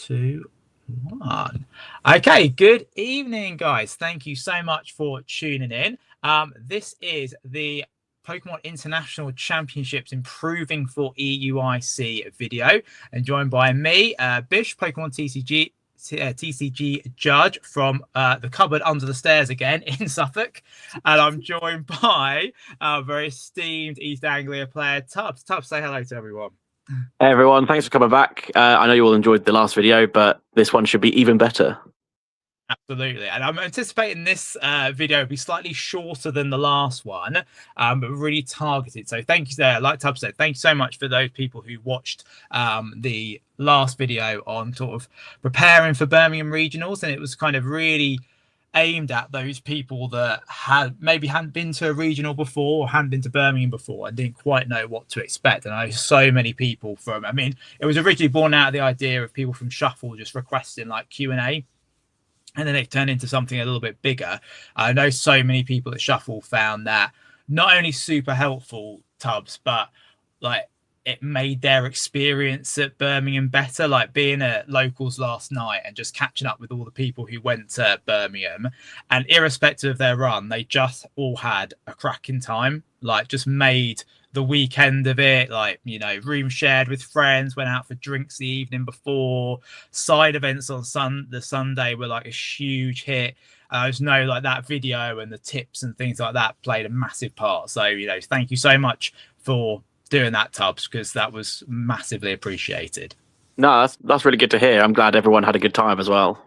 2, 1. Okay, good evening, guys. Thank you so much for tuning in. This is the Pokemon International Championships Improving for EUIC video, and joined by me, Bish, Pokemon TCG judge from the cupboard under the stairs again in Suffolk, and I'm joined by our very esteemed East Anglia player, Tubbs. Tubbs, say hello to everyone. Hey everyone, thanks for coming back. I know you all enjoyed the last video, but this one should be even better. Absolutely, and I'm anticipating this video will be slightly shorter than the last one, but really targeted. So thank you there, like Tubbs said, thank you so much for those people who watched the last video on sort of preparing for Birmingham regionals, and it was kind of really aimed at those people that hadn't been to a regional before or hadn't been to Birmingham before and didn't quite know what to expect. And I know so many people it was originally born out of the idea of people from Shuffle just requesting like Q&A, and then it turned into something a little bit bigger. I know so many people at Shuffle found that not only super helpful, Tubbs, but like it made their experience at Birmingham better, like being at locals last night and just catching up with all the people who went to Birmingham, and irrespective of their run, they just all had a cracking time, like just made the weekend of it, like, you know, room shared with friends, went out for drinks the evening before, side events on the Sunday were like a huge hit. I just know like that video and the tips and things like that played a massive part. So, you know, thank you so much for doing that, Tubbs, because that was massively appreciated. No, that's really good to hear. I'm glad everyone had a good time as well.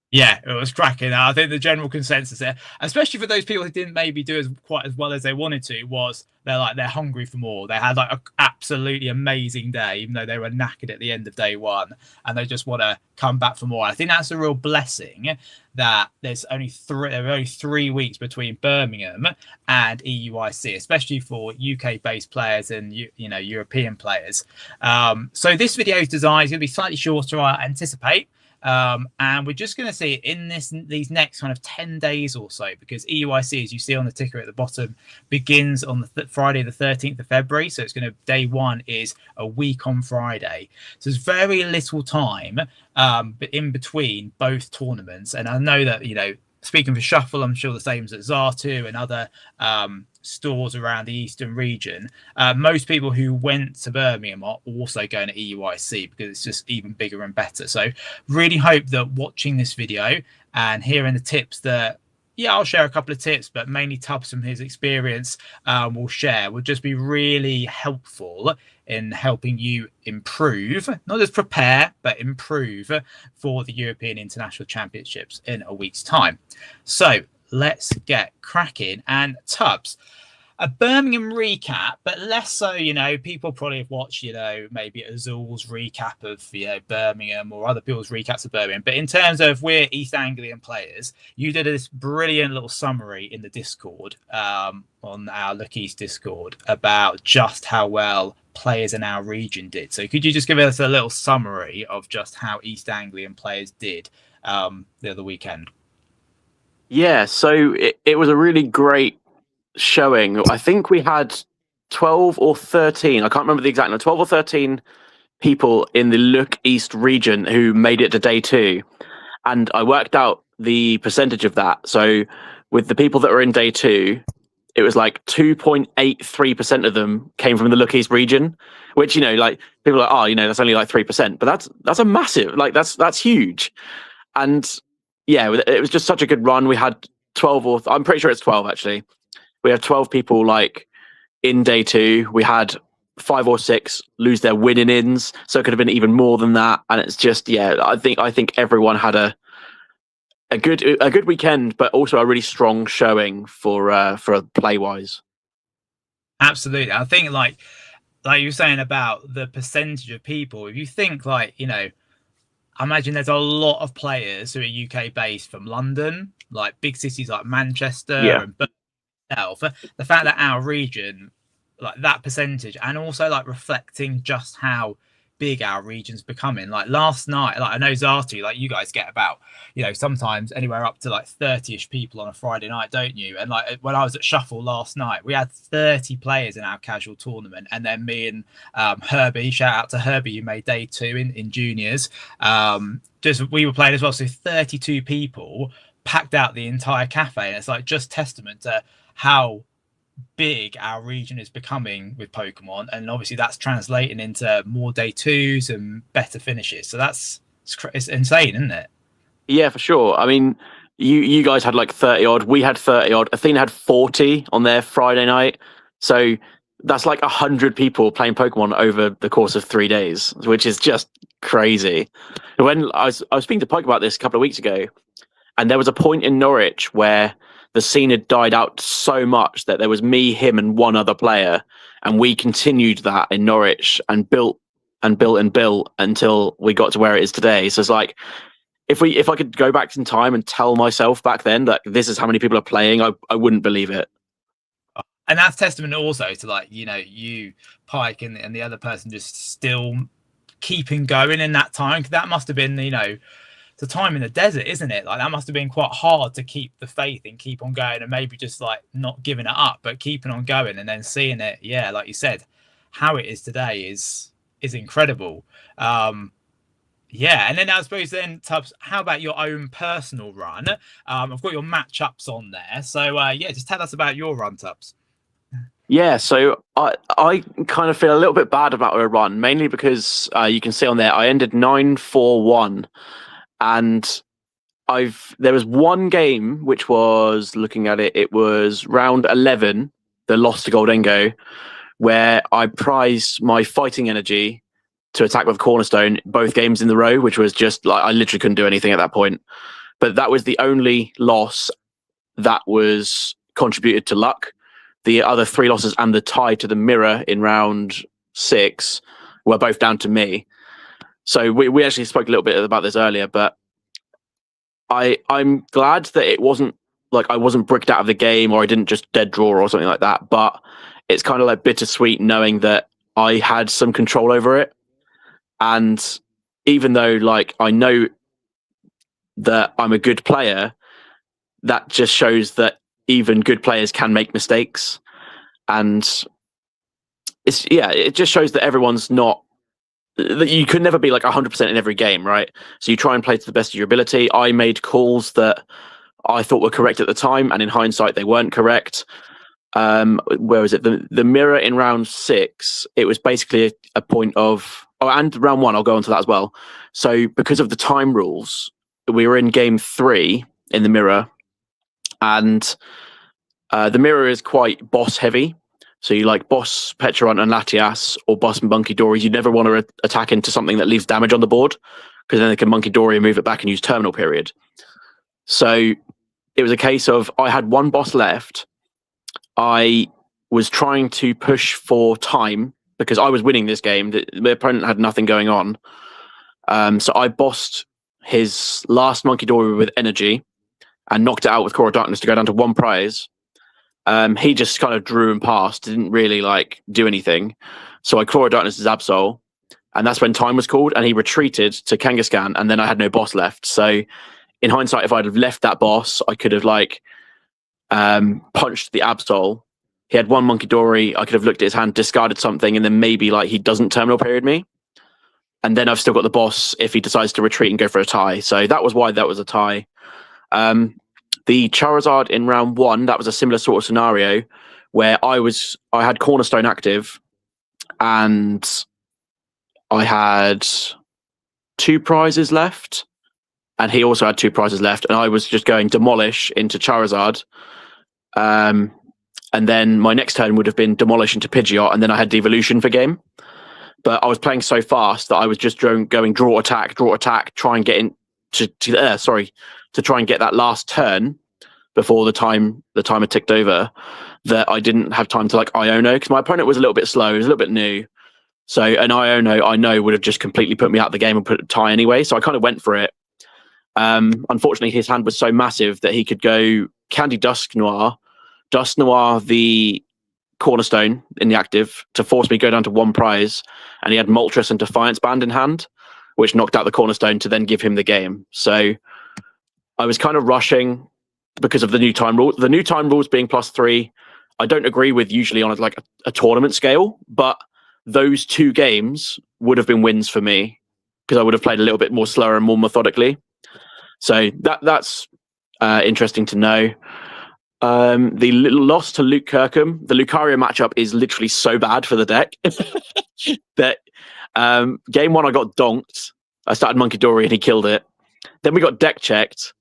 Yeah, it was cracking. I think the general consensus there, especially for those people who didn't maybe do quite as well as they wanted to, was they're hungry for more. They had like an absolutely amazing day, even though they were knackered at the end of day one, and they just want to come back for more. I think that's a real blessing that there are only 3 weeks between Birmingham and EUIC, especially for UK-based players and European players. So this video is designed to be slightly shorter, I anticipate. And we're just going to see in these next kind of 10 days or so, because EUIC, as you see on the ticker at the bottom, begins on the Friday the 13th of February. So it's going to, day one is a week on Friday, so there's very little time but in between both tournaments. And I know that, you know, speaking for Shuffle, I'm sure the same as at Zartu and other stores around the eastern region, most people who went to Birmingham are also going to EUIC because it's just even bigger and better. So really hope that watching this video and hearing the tips that, yeah, I'll share a couple of tips, but mainly Tubbs from his experience will just be really helpful in helping you improve, not just prepare, but improve for the European International Championships in a week's time. So let's get cracking. And Tubbs, a Birmingham recap, but less so, you know, people probably have watched, you know, maybe Azul's recap of, you know, Birmingham or other people's recaps of Birmingham. But in terms of we're East Anglian players, you did this brilliant little summary in the Discord, on our Look East Discord, about just how well players in our region did. So could you just give us a little summary of just how East Anglian players did the other weekend? Yeah, so it was a really great showing. I think we had 12 or 13, I can't remember the exact number, 12 or 13 people in the Look East region who made it to day two. And I worked out the percentage of that. So with the people that were in day two, it was like 2.83% of them came from the Look East region, which, you know, like people are like, oh, you know, that's only like 3%, but that's a massive, like that's huge. And yeah, it was just such a good run. We had 12 or I'm pretty sure it's 12 actually. We had 12 people like in day two. We had 5 or 6 lose their win-ins, so it could have been even more than that. And it's just, yeah, I think everyone had a good weekend, but also a really strong showing for play wise. Absolutely, I think like you were saying about the percentage of people. If you think like, you know, I imagine there's a lot of players who are UK based from London, like big cities like Manchester, yeah, and the fact that our region, like that percentage, and also like reflecting just how big our region's becoming. Like last night, like I know Zatu, like you guys get about, sometimes anywhere up to like 30ish people on a Friday night, don't you? And like when I was at Shuffle last night, we had 30 players in our casual tournament, and then me and Herbie, shout out to Herbie, who made day 2 in juniors. Just we were playing as well, so 32 people packed out the entire cafe, and it's like just testament to how big our region is becoming with Pokemon, and obviously that's translating into more day 2s and better finishes. So it's insane, isn't it? Yeah, for sure. I mean, you guys had like 30 odd, we had 30 odd, Athena had 40 on their Friday night, so that's like 100 people playing Pokemon over the course of 3 days, which is just crazy. When I was speaking to Pike about this a couple of weeks ago, and there was a point in Norwich where the scene had died out so much that there was me, him, and one other player, and we continued that in Norwich and built until we got to where it is today. So it's like, if I could go back in time and tell myself back then that this is how many people are playing, I wouldn't believe it. And that's testament also to like, you, Pike, and the other person just still keeping going in that time. That must have been, the time in the desert, isn't it? Like that must have been quite hard to keep the faith and keep on going, and maybe just like not giving it up, but keeping on going, and then seeing it, yeah, like you said, how it is today is incredible. Yeah, and then I suppose then, Tubbs, how about your own personal run? I've got your matchups on there, so yeah, just tell us about your run, Tubbs. Yeah, so I kind of feel a little bit bad about a run, mainly because you can see on there I ended 9-4-1, and there was one game which was, looking at it, it was round 11, the loss to Goldengo, where I prized my fighting energy to attack with Cornerstone both games in the row, which was just like I literally couldn't do anything at that point. But that was the only loss that was contributed to luck. The other 3 losses and the tie to the mirror in round 6 were both down to me. So we actually spoke a little bit about this earlier, but I'm glad that it wasn't like I wasn't bricked out of the game, or I didn't just dead draw or something like that. But it's kind of like bittersweet knowing that I had some control over it. And even though like I know that I'm a good player, that just shows that even good players can make mistakes. And it just shows that everyone's not, that you could never be like 100% in every game, right? So you try and play to the best of your ability. I made calls that I thought were correct at the time, and in hindsight they weren't correct. Where was it? The mirror in round 6, it was basically a point of, and round 1, I'll go on to that as well. So because of the time rules, we were in game 3 in the mirror, and the mirror is quite boss heavy. So you like boss Pecharunt and Latias, or boss and Monkey Dory. You never want to attack into something that leaves damage on the board, because then they can Monkey Dory and move it back and use terminal period. So it was a case of, I had one boss left. I was trying to push for time because I was winning this game. The opponent had nothing going on. So I bossed his last Monkey Dory with energy and knocked it out with Core of Darkness to go down to 1 prize. He just kind of drew and passed, didn't really like do anything. So I Core of Darkness' Absol, and that's when time was called, and he retreated to Kangaskhan, and then I had no boss left. So in hindsight, if I'd have left that boss, I could have like punched the Absol. He had 1 Monkey Dory. I could have looked at his hand, discarded something, and then maybe like he doesn't terminal period me. And then I've still got the boss if he decides to retreat and go for a tie. So that was why that was a tie. The Charizard in round 1, that was a similar sort of scenario where I had Cornerstone active, and I had 2 prizes left, and he also had 2 prizes left, and I was just going Demolish into Charizard. And then my next turn would have been Demolish into Pidgeot, and then I had Devolution for game. But I was playing so fast that I was just going draw attack, try and get in to try and get that last turn before the timer ticked over, that I didn't have time to like Iono, because my opponent was a little bit slow, he was a little bit new. So an Iono I know would have just completely put me out of the game and put a tie anyway. So I kind of went for it. Unfortunately, his hand was so massive that he could go Candy Dusk Noir, the Cornerstone in the active to force me to go down to one prize, and he had Moltres and Defiance Band in hand, which knocked out the Cornerstone to then give him the game. So I was kind of rushing because of the new time rule. The new time rules being +3, I don't agree with usually on like a tournament scale, but those 2 games would have been wins for me because I would have played a little bit more slower and more methodically. So that's interesting to know. The loss to Luke Kirkham, the Lucario matchup is literally so bad for the deck that game 1 I got donked. I started Monkey Dory and he killed it. Then we got deck checked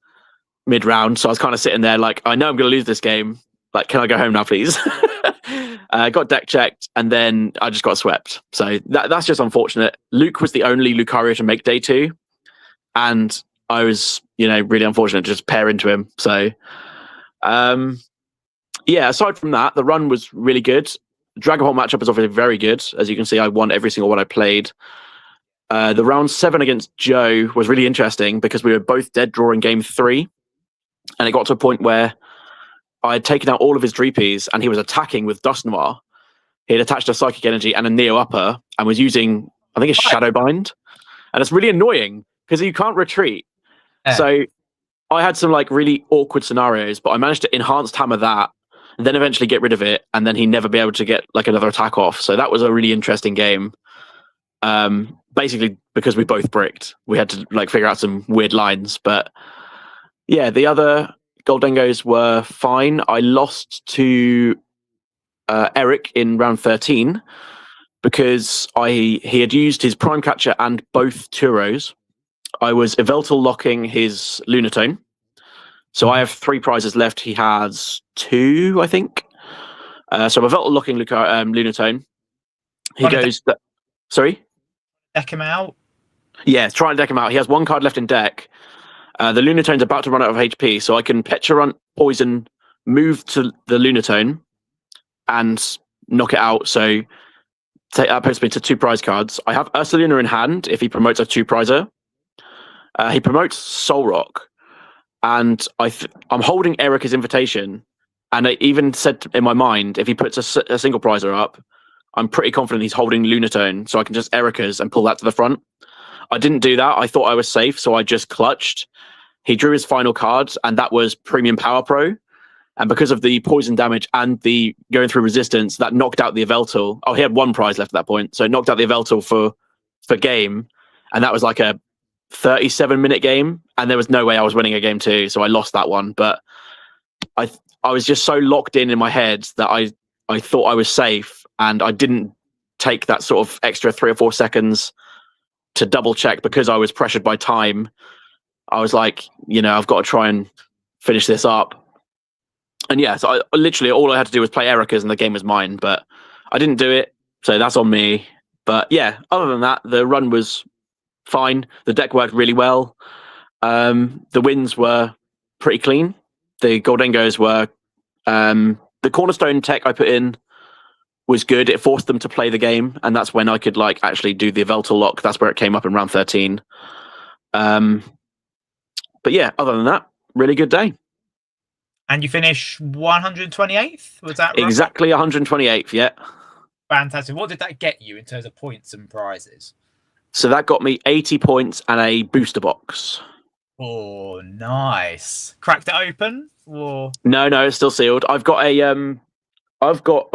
mid-round, so I was kind of sitting there like, I know I'm going to lose this game. Like, can I go home now, please? Got deck checked, and then I just got swept. So that's just unfortunate. Luke was the only Lucario to make day 2, and I was, really unfortunate to just pair into him. So, aside from that, the run was really good. Dragapult matchup is obviously very good. As you can see, I won every single one I played. The round 7 against Joe was really interesting because we were both dead drawing game 3, and it got to a point where I had taken out all of his Dreepies and he was attacking with Dust Noir. He had attached a Psychic Energy and a Neo Upper and was using, I think, a Shadow Bind. And it's really annoying because you can't retreat. So I had some like really awkward scenarios, but I managed to enhanced hammer that, and then eventually get rid of it, and then he'd never be able to get like another attack off. So that was a really interesting game. Basically because we both bricked. We had to like figure out some weird lines. But yeah, the other Goldengos were fine. I lost to Eric in round 13 because he had used his Prime Catcher and both Turos. I was Eveltal locking his Lunatone. So I have 3 prizes left. He has 2, I think. So I'm Eveltal locking Lunatone. He goes... Sorry? Deck him out? Yeah, try and deck him out. He has 1 card left in deck. The Lunatone's about to run out of HP, so I can Petra Poison, move to the Lunatone, and knock it out. So that puts me to 2 prize cards. I have Ursaluna in hand if he promotes a 2-prizer. He promotes Soul Rock, and I'm holding Erica's invitation, and I even said in my mind, if he puts a single prizer up, I'm pretty confident he's holding Lunatone, so I can just Erica's and pull that to the front. I didn't do that. I thought I was safe, so I just clutched. He drew his final card, and that was Premium Power Pro. And because of the poison damage and the going through resistance, that knocked out the Eveltal. Oh, he had 1 prize left at that point, so it knocked out the Eveltal for game, and that was like a 37-minute game, and there was no way I was winning a game 2, so I lost that one. But I was just so locked in my head that I thought I was safe, and I didn't take that sort of extra 3 or 4 seconds to double check because I was pressured by time. I was like, I've got to try and finish this up. And yeah, so literally all I had to do was play Erica's and the game was mine, but I didn't do it. So that's on me. But yeah, other than that, the run was fine. The deck worked really well. The wins were pretty clean. The Goldengos were, the Cornerstone tech I put in was good. It forced them to play the game, and that's when I could like actually do the Eveltal lock. That's where it came up in round 13. But yeah, other than that, really good day. And you finish 128th? Was that right? Exactly 128th, yeah. Fantastic. What did that get you in terms of points and prizes? So that got me 80 points and a booster box. Oh, nice. Cracked it open? Or... No, it's still sealed. I've got on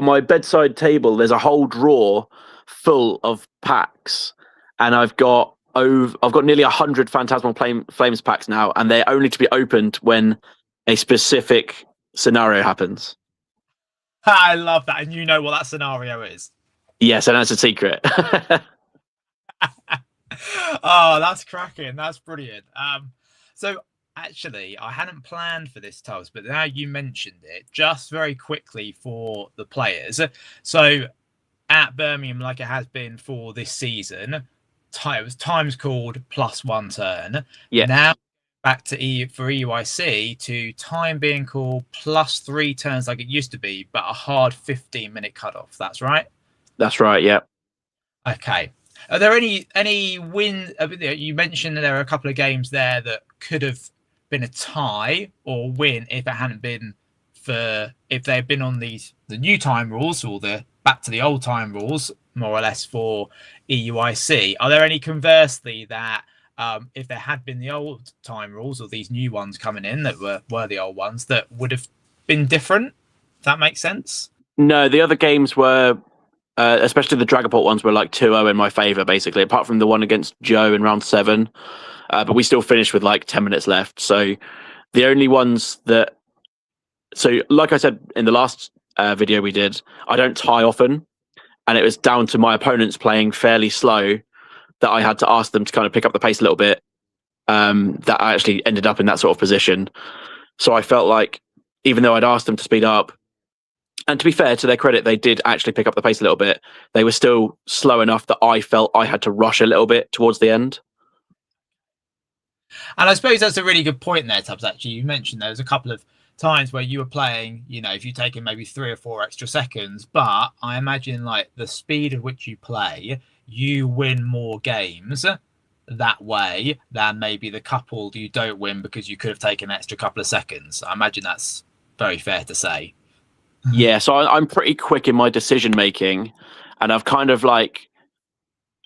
my bedside table, there's a whole drawer full of packs, and I've got nearly 100 Phantasmal Flames packs now, and they're only to be opened when a specific scenario happens. I love that, and you know what that scenario is. Yes, and that's a secret. Oh, that's cracking. That's brilliant. So actually, I hadn't planned for this, Tubbs, but now you mentioned it, just very quickly for the players. So at Birmingham, like it has been for this season, it was times called +1 turn. Yeah. Now back to for EUIC to time being called +3 turns like it used to be, but a hard 15-minute cutoff. That's right? That's right, yeah. Okay. Are there any win? You mentioned that there are a couple of games there that could have been a tie or win if it hadn't been if they had been on the the new time rules, or the back to the old time rules, more or less, for EUIC. Are there any conversely that if there had been the old time rules or these new ones coming in that were the old ones, that would have been different? If that makes sense? No, the other games were, especially the Dragapult ones, were like 2-0 in my favour, basically, apart from the one against Joe in round 7. But we still finished with like 10 minutes left. So the only ones that... So like I said in the last video we did, I don't tie often. And it was down to my opponents playing fairly slow that I had to ask them to kind of pick up the pace a little bit, that I actually ended up in that sort of position. So I felt like, even though I'd asked them to speed up, and to be fair, to their credit, they did actually pick up the pace a little bit, they were still slow enough that I felt I had to rush a little bit towards the end. And I suppose that's a really good point there, Tubbs. Actually, you mentioned there was a couple of times where you were playing, you know, if you take in maybe 3 or 4 extra seconds, but I imagine like the speed at which you play, you win more games that way than maybe the couple you don't win because you could have taken an extra couple of seconds. I imagine that's very fair to say. Yeah, so I'm pretty quick in my decision making, and I've kind of like,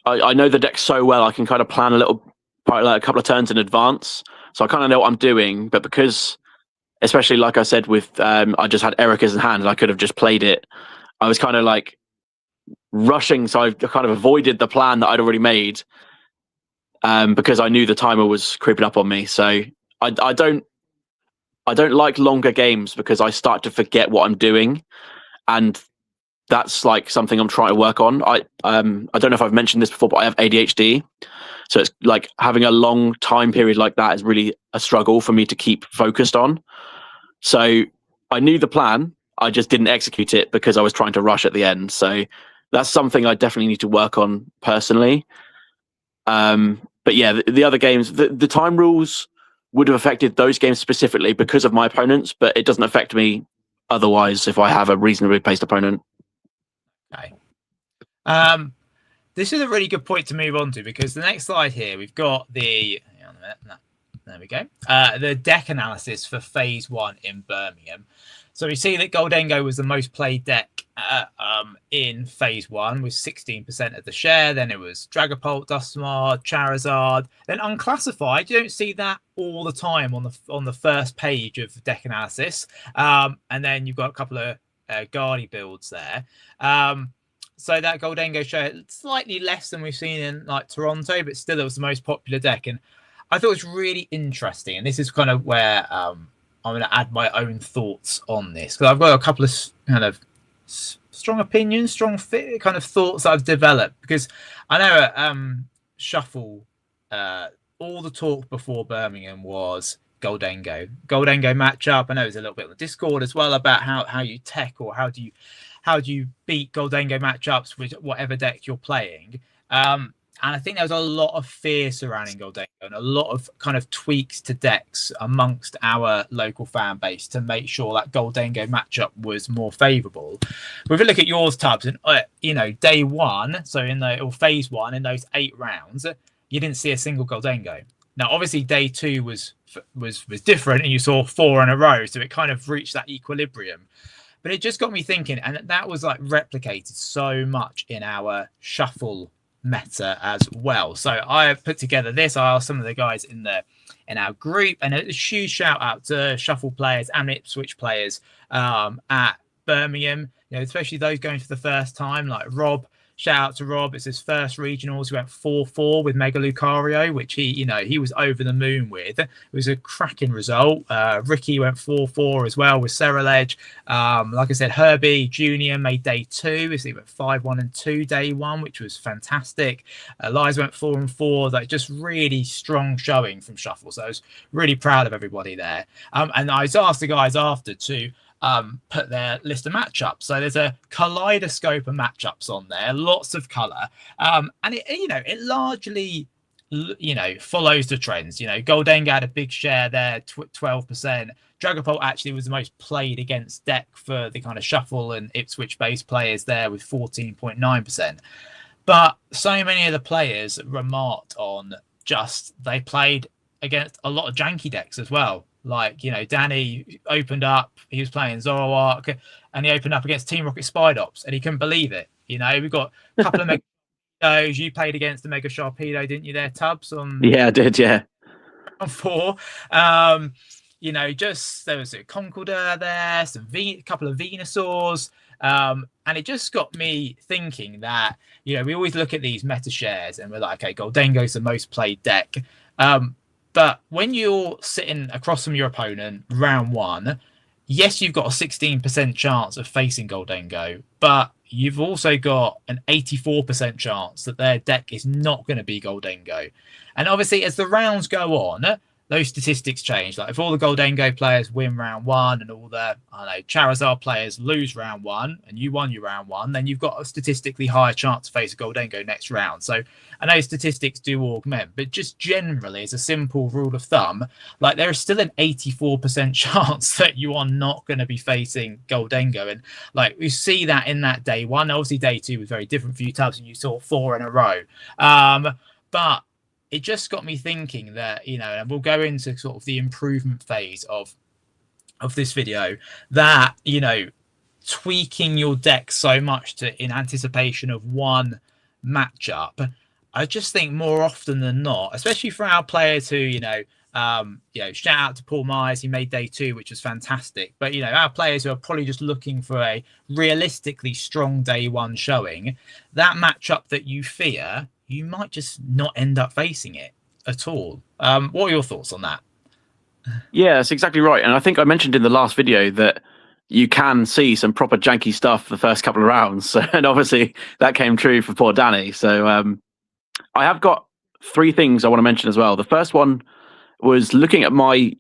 I know the deck so well, I can kind of plan a little, like a couple of turns in advance. So I kind of know what I'm doing, but because, especially like I said with, I just had Erica's in hand and I could have just played it, I was kind of like rushing, so I kind of avoided the plan that I'd already made, because I knew the timer was creeping up on me. So I don't like longer games because I start to forget what I'm doing, and that's like something I'm trying to work on. I don't know if I've mentioned this before, but I have ADHD, so it's like having a long time period like that is really a struggle for me to keep focused on. So I knew the plan, I just didn't execute it because I was trying to rush at the end. So that's something I definitely need to work on personally. But yeah, the other games, the time rules would have affected those games specifically because of my opponents, but it doesn't affect me otherwise if I have a reasonably paced opponent. Okay. This is a really good point to move on to, because the next slide here, we've got the... Hang on a minute. No, there we go. The deck analysis for Phase 1 in Birmingham. So we see that Goldengo was the most played deck in Phase 1 with 16% of the share. Then it was Dragapult, Duskmar, Charizard. Then Unclassified. You don't see that all the time on the first page of deck analysis. And then you've got a couple of Guardy builds there. So that Goldengo share slightly less than we've seen in like Toronto, but still it was the most popular deck. And I thought it was really interesting. And this is kind of where I'm going to add my own thoughts on this, because I've got a couple of kind of strong opinions, strong kind of thoughts that I've developed. Because I know at Shuffle, all the talk before Birmingham was Goldengo matchup. I know there's a little bit on the Discord as well about how you tech, or how do you beat Goldengo matchups with whatever deck you're playing. And I think there was a lot of fear surrounding Goldengo and a lot of kind of tweaks to decks amongst our local fan base to make sure that Goldengo matchup was more favourable. But if you look at yours, Tubbs, and you know, day one, so or phase 1, in those 8 rounds, you didn't see a single Goldengo. Now, obviously, day 2 was different, and you saw 4 in a row, so it kind of reached that equilibrium. But it just got me thinking, and that was like replicated so much in our Shuffle meta as well. So I have put together this. I asked some of the guys in our group, and a huge shout out to Shuffle players and Ipswich players at Birmingham, you know, especially those going for the first time, like Rob. Shout out to Rob. It's his first regionals. He went 4-4 with Mega Lucario, which he was over the moon with. It was a cracking result. Ricky went 4-4 as well with Cereledge. Like I said, Herbie Jr. made day 2. So he went 5-1 and 2 day 1, which was fantastic. Liza went 4-4. Like, just really strong showing from Shuffle. So I was really proud of everybody there. And I was asked the guys after to put their list of matchups. So there's a kaleidoscope of matchups on there, lots of color, and it largely follows the trends. Goldengo had a big share there, 12%. Dragapult actually was the most played against deck for the kind of Shuffle and Ipswich based players there with 14.9%. But so many of the players remarked on just they played against a lot of janky decks as well. Like, Danny opened up, he was playing Zoroark. and he opened up against Team Rocket Spidops, and he couldn't believe it. You know, we've got a couple of Mega. You played against the Mega Sharpedo, didn't you? There, Tubbs on. Yeah, I did. Yeah. On 4. You know, just there was a Concorder there, a couple of Venusaurs. And it just got me thinking that, you know, we always look at these meta shares and we're like, okay, Goldengo's the most played deck. But when you're sitting across from your opponent, round 1, yes, you've got a 16% chance of facing Goldengo, but you've also got an 84% chance that their deck is not going to be Goldengo. And obviously, as the rounds go on, those statistics change. Like if all the Goldengo players win round 1 and all the Charizard players lose round 1 and you won your round 1, then you've got a statistically higher chance to face a Goldengo next round. So I know statistics do augment, but just generally as a simple rule of thumb, like there is still an 84% chance that you are not going to be facing Goldengo. And like we see that in that day 1. Obviously day 2 was very different for you, Tubbs, and you saw 4 in a row. But it just got me thinking that, you know, and we'll go into sort of the improvement phase of this video, that, you know, tweaking your deck so much in anticipation of one matchup. I just think more often than not, especially for our players who, shout out to Paul Myers, he made day 2, which was fantastic. But, you know, our players who are probably just looking for a realistically strong day 1 showing, that matchup that you fear, you might just not end up facing it at all. What are your thoughts on that? Yeah, that's exactly right. And I think I mentioned in the last video that you can see some proper janky stuff the first couple of rounds. And obviously that came true for poor Danny. So I have got 3 things I want to mention as well. The first one was looking at my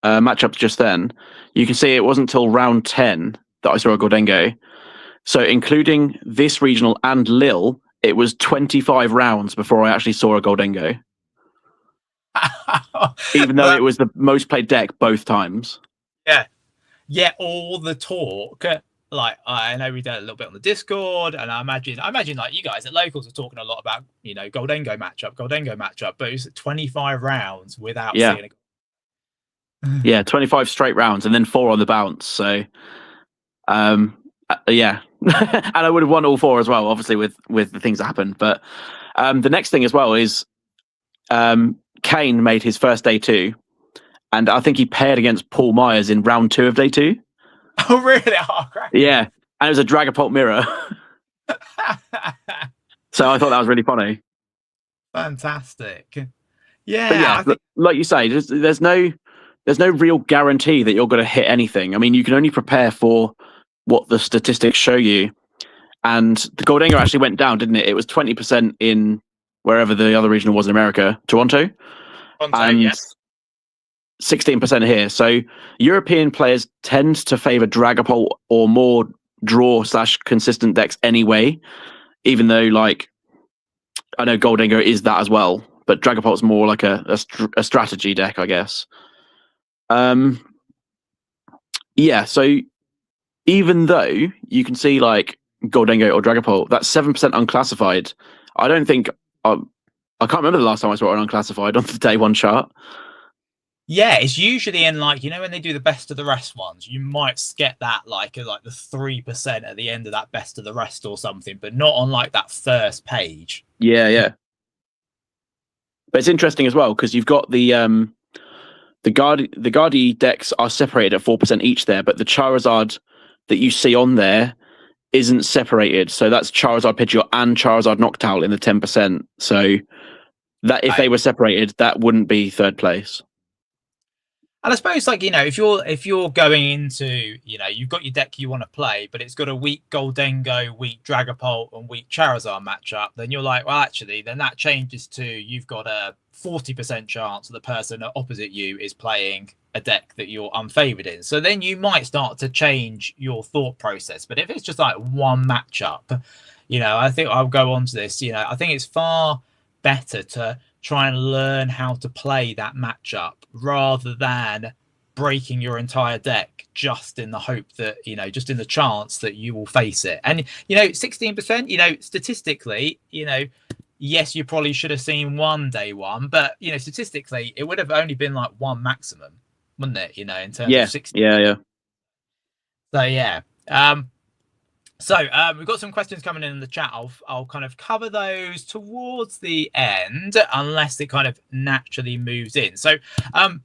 matchups just then. You can see it wasn't until round 10 that I saw a Goldengo. So including this regional and Lille, it was 25 rounds before I actually saw a Goldengo. Even though it was the most played deck both times. Yeah, all the talk. Like I know we did a little bit on the Discord, and I imagine like you guys at Locals are talking a lot about, you know, Goldengo matchup, but it was 25 rounds without seeing it. Yeah, 25 straight rounds and then 4 on the bounce. So yeah. And I would have won all 4 as well, obviously, with the things that happened. But the next thing as well is Kane made his first day 2, and I think he paired against Paul Myers in round 2 of day 2. Oh, really? Oh, great. Yeah, and it was a Dragapult mirror. So I thought that was really funny. Fantastic. Yeah, like you say, there's no real guarantee that you're going to hit anything. I mean, you can only prepare for what the statistics show you. And the Goldengo actually went down, didn't it? It was 20% in wherever the other regional was in America, Toronto, and yes. 16% here. So European players tend to favor Dragapult or more draw/consistent decks anyway, even though, like, I know Goldengo is that as well, but Dragapult's more like a strategy deck, I guess. Yeah, so even though you can see like Goldengo or Dragapult, that's 7% unclassified. I don't think I can't remember the last time I saw an unclassified on the day 1 chart. Yeah, it's usually in, like, you know, when they do the best of the rest ones, you might get that like the 3% at the end of that best of the rest or something, but not on like that first page. Yeah. But it's interesting as well because you've got the Guardi decks are separated at 4% each there, but the Charizard that you see on there isn't separated. So that's Charizard Pidgeot and Charizard Noctowl in the 10%. So that if they were separated, that wouldn't be 3rd place. And I suppose, like, you know, if you're going into, you know, you've got your deck you want to play, but it's got a weak Goldengo, weak Dragapult, and weak Charizard matchup, then you're like, well, actually, then that changes to you've got a 40% chance that the person opposite you is playing a deck that you're unfavored in. So then you might start to change your thought process. But if it's just like one matchup, you know, I think I'll go on to this. You know, I think it's far better to try and learn how to play that matchup rather than breaking your entire deck just in the hope that, you know, just in the chance that you will face it. And, you know, 16%, you know, statistically, you know, yes, you probably should have seen one day 1, but, you know, statistically, it would have only been like 1 maximum, wouldn't it? You know, in terms of 16. Yeah. So, yeah. We've got some questions coming in the chat. I'll kind of cover those towards the end, unless it kind of naturally moves in. So I'm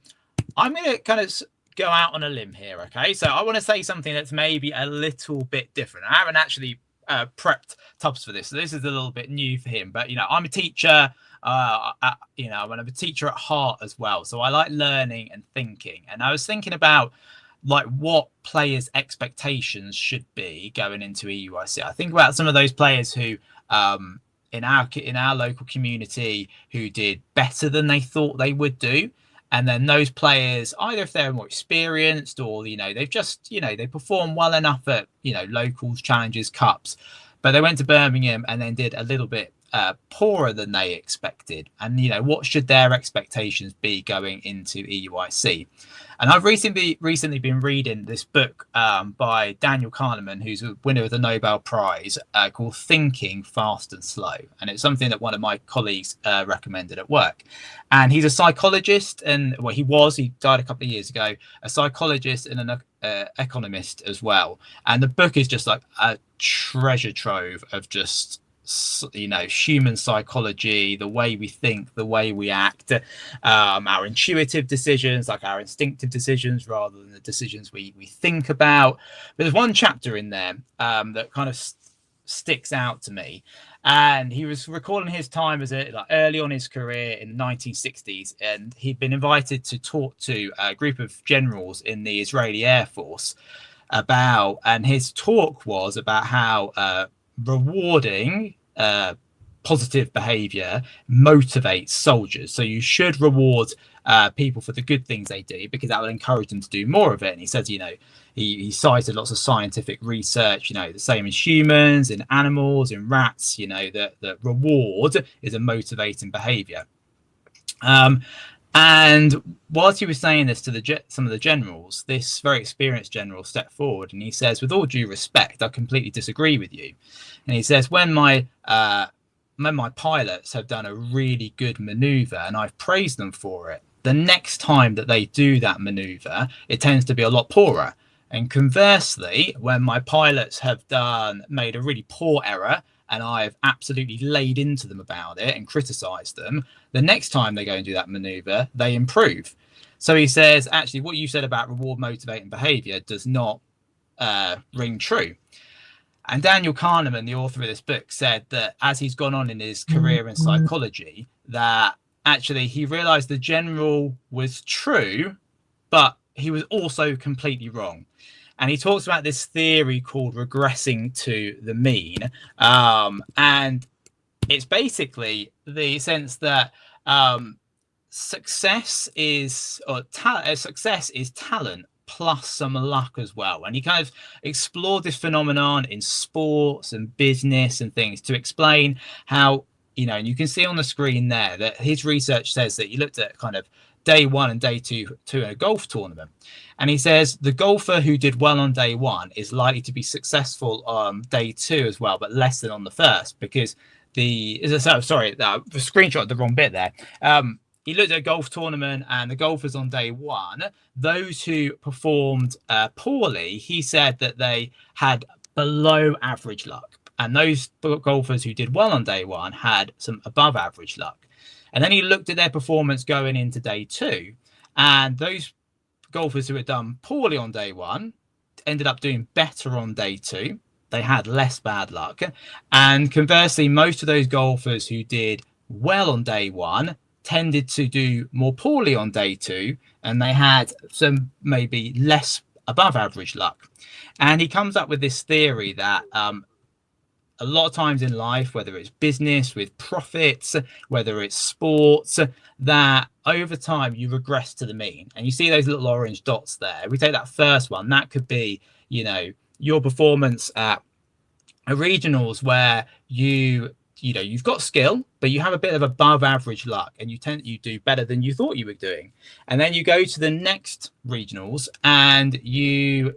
going to kind of go out on a limb here. Okay, so I want to say something that's maybe a little bit different. I haven't actually prepped Tubbs for this, so this is a little bit new for him. But I'm a teacher. I'm a teacher at heart as well, so I like learning and thinking. And I was thinking about like what players' expectations should be going into EUIC. I think about some of those players who in our local community who did better than they thought they would do. And then those players, either if they're more experienced or, they've just, they perform well enough at, locals, challenges, cups, but they went to Birmingham and then did a little bit poorer than they expected. And, what should their expectations be going into EUIC? And I've recently been reading this book by Daniel Kahneman, who's a winner of the Nobel Prize, called Thinking Fast and Slow. And it's something that one of my colleagues recommended at work. And he's a psychologist, and he died a couple of years ago, a psychologist and an economist as well. And the book is just like a treasure trove of just human psychology, the way we think, the way we act, our intuitive decisions, like our instinctive decisions rather than the decisions we think about. But there's one chapter in there that kind of sticks out to me, and he was recalling his time as early on his career in the 1960s, and he'd been invited to talk to a group of generals in the Israeli Air Force and his talk was about how rewarding positive behavior motivates soldiers. So you should reward people for the good things they do, because that will encourage them to do more of it. And he says, he cited lots of scientific research, the same as humans, in animals, in rats, that reward is a motivating behavior. And whilst he was saying this to some of the generals, this very experienced general stepped forward and he says, with all due respect, I completely disagree with you. And he says, when my pilots have done a really good maneuver and I've praised them for it, the next time that they do that maneuver, it tends to be a lot poorer. And conversely, when my pilots have made a really poor error and I've absolutely laid into them about it and criticized them, the next time they go and do that maneuver, they improve. So he says, actually, what you said about reward motivating behavior does not ring true. And Daniel Kahneman, the author of this book, said that as he's gone on in his career in psychology, that actually he realized the general was true, but he was also completely wrong. And he talks about this theory called regressing to the mean. And it's basically the sense that success is talent plus some luck as well. And he kind of explored this phenomenon in sports and business and things to explain how, and you can see on the screen there that his research says that he looked at kind of day one and day two in a golf tournament. And he says the golfer who did well on day one is likely to be successful on day two as well, but less than on the first, because the screenshot the wrong bit there. He looked at a golf tournament and the golfers on day one, those who performed poorly, he said that they had below average luck. And those golfers who did well on day one had some above average luck. And then he looked at their performance going into day two. And those golfers who had done poorly on day one ended up doing better on day two. They had less bad luck. And conversely, most of those golfers who did well on day one tended to do more poorly on day two, and they had some maybe less above average luck. And he comes up with this theory that a lot of times in life, whether it's business with profits, whether it's sports, that over time you regress to the mean. And you see those little orange dots there. If we take that first one, that could be, your performance at a regionals where you've got skill, but you have a bit of above average luck and you do better than you thought you were doing. And then you go to the next regionals and you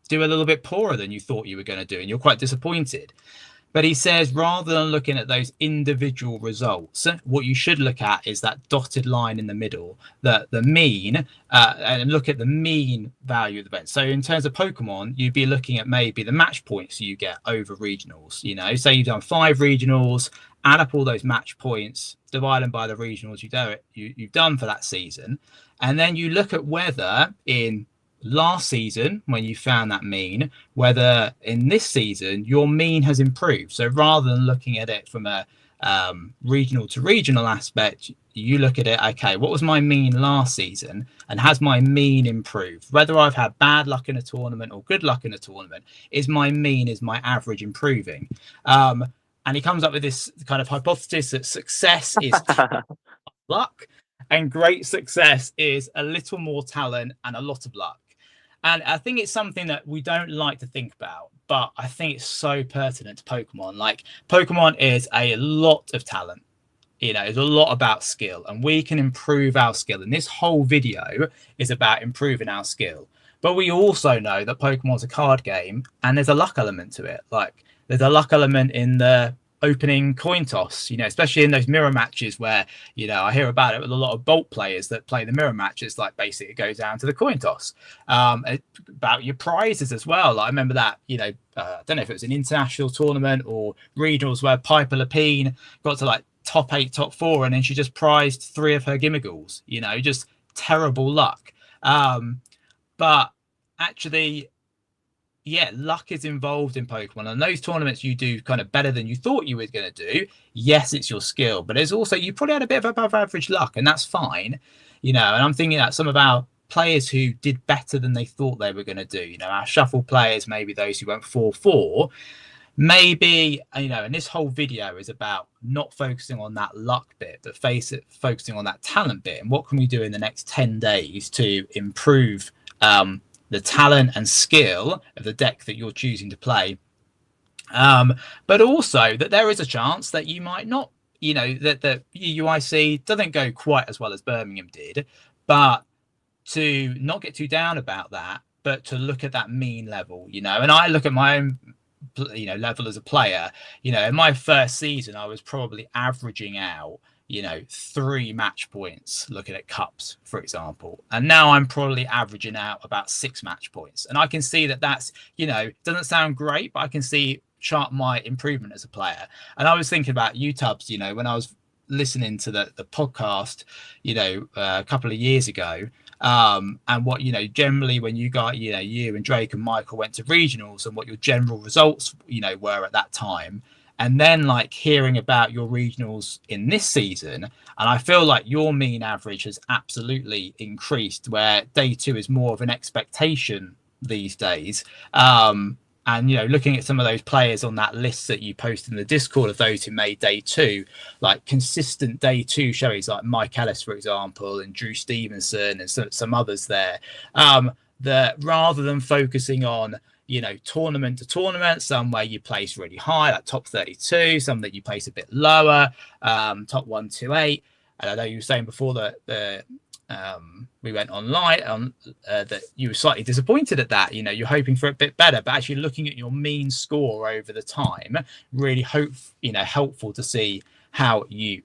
do a little bit poorer than you thought you were going to do, and you're quite disappointed. But he says rather than looking at those individual results, what you should look at is that dotted line in the middle, the mean, and look at the mean value of the event. So in terms of Pokemon, you'd be looking at maybe the match points you get over regionals. You know, say you've done 5 regionals, add up all those match points, divide them by the regionals you've done for that season, and then you look at whether in last season when you found that mean, whether in this season your mean has improved. So rather than looking at it from a regional to regional aspect, you look at it, okay, what was my mean last season and has my mean improved? Whether I've had bad luck in a tournament or good luck in a tournament, is my average improving? And he comes up with this kind of hypothesis that success is luck and great success is a little more talent and a lot of luck. And I think it's something that we don't like to think about, but I think it's so pertinent to Pokemon. Like, Pokemon is a lot of talent. You know, it's a lot about skill, and we can improve our skill. And this whole video is about improving our skill. But we also know that Pokemon's a card game, and there's a luck element to it. Like, there's a luck element in the opening coin toss, you know, especially in those mirror matches where, you know, I hear about it with a lot of Bolt players that play the mirror matches. Like, basically it goes down to the coin toss. About your prizes as well. Like, I remember that, you know, I don't know if it was an international tournament or regionals where Piper Lapine got to like top 8, top 4, and then she just prized 3 of her Gimmigholes, you know, just terrible luck. But actually, yeah, luck is involved in Pokemon, and those tournaments you do kind of better than you thought you were going to do. Yes, it's your skill, but there's also, you probably had a bit of above average luck, and that's fine, you know. And I'm thinking that some of our players who did better than they thought they were going to do, you know, our shuffle players, maybe those who went 4-4, maybe, you know, and this whole video is about not focusing on that luck bit, but focusing on that talent bit, and what can we do in the next 10 days to improve the talent and skill of the deck that you're choosing to play. But also that there is a chance that you might not, you know, that the EUIC doesn't go quite as well as Birmingham did, but to not get too down about that, but to look at that mean level, you know. And I look at my own, you know, level as a player. You know, in my first season, I was probably averaging out, you know, 3 match points looking at cups, for example, and now I'm probably averaging out about 6 match points. And I can see that that's, you know, doesn't sound great, but I can see chart my improvement as a player. And I was thinking about you, Tubbs, you know, when I was listening to the podcast, you know, a couple of years ago, and what, you know, generally when you got, you know, you and Drake and Michael went to regionals, and what your general results, you know, were at that time. And then like hearing about your regionals in this season, and I feel like your mean average has absolutely increased, where day 2 is more of an expectation these days. And, you know, looking at some of those players on that list that you posted in the Discord of those who made day 2, like consistent day 2 showings like Mike Ellis, for example, and Drew Stevenson and some others there, that rather than focusing on, you know, tournament to tournament, some where you place really high, like top 32, some that you place a bit lower, top 128. And I know you were saying before that we went online that you were slightly disappointed at that. You know, you're hoping for a bit better, but actually looking at your mean score over the time, really helpful to see how you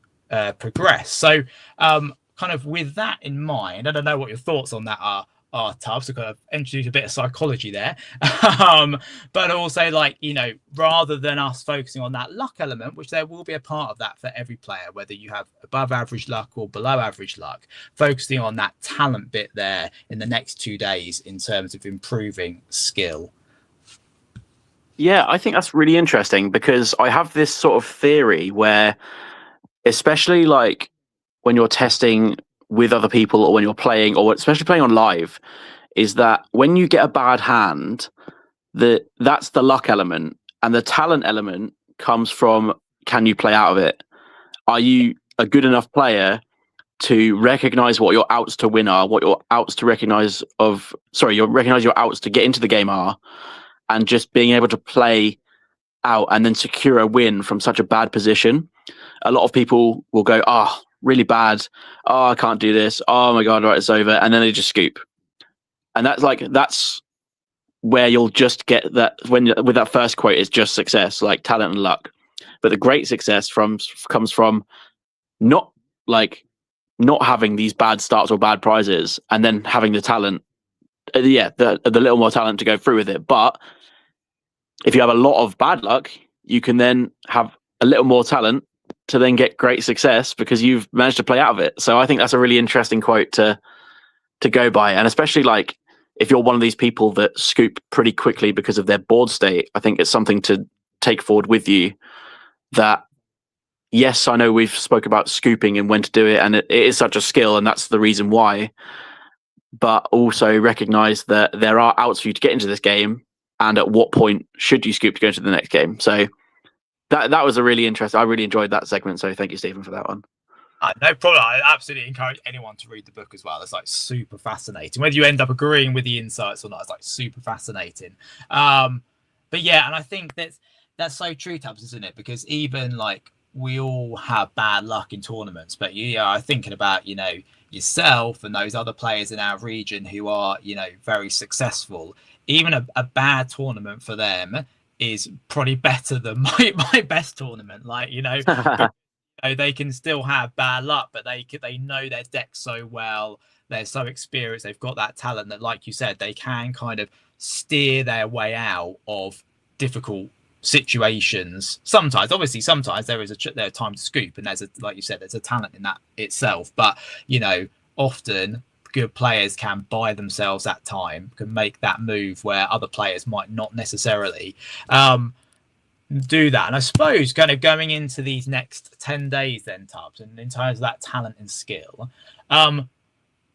progress. So kind of with that in mind, I don't know what your thoughts on that are, Tubbs, to kind of introduce a bit of psychology there, but also, like, you know, rather than us focusing on that luck element, which there will be a part of that for every player, whether you have above average luck or below average luck, focusing on that talent bit there in the next 2 days in terms of improving skill. Yeah, I think that's really interesting, because I have this sort of theory where, especially like when you're testing with other people, or when you're playing, or especially playing on live, is that when you get a bad hand, that's the luck element, and the talent element comes from, can you play out of it? Are you a good enough player to recognize what your outs to win are, what your outs to recognize your outs to get into the game are, and just being able to play out and then secure a win from such a bad position. A lot of people will go, really bad. I can't do this. Oh my God, right, it's over. And then they just scoop. And that's where you'll just get that when with that first quote is just success, like talent and luck. But the great success comes from not having these bad starts or bad prizes, and then having the talent, the little more talent to go through with it. But if you have a lot of bad luck, you can then have a little more talent to then get great success because you've managed to play out of it. So I think that's a really interesting quote to go by, and especially like if you're one of these people that scoop pretty quickly because of their board state, I think it's something to take forward with you. That yes, I know we've spoke about scooping and when to do it, and it is such a skill, and that's the reason why. But also recognize that there are outs for you to get into this game, and at what point should you scoop to go into the next game. So that was a really interesting. I really enjoyed that segment. So thank you, Stephen, for that one. No problem. I absolutely encourage anyone to read the book as well. It's like super fascinating. Whether you end up agreeing with the insights or not, it's like super fascinating. But yeah, and I think that's so true, Tubbs, isn't it? Because even like we all have bad luck in tournaments, but you are thinking about, yourself and those other players in our region who are, very successful. Even a bad tournament for them is probably better than my best tournament. Like, they can still have bad luck, but they know their deck so well. They're so experienced. They've got that talent that, like you said, they can kind of steer their way out of difficult situations. Sometimes there is a time to scoop, and like you said, there's a talent in that itself. But often good players can buy themselves that time, can make that move where other players might not necessarily do that. And I suppose kind of going into these next 10 days then, Tubbs, and in terms of that talent and skill,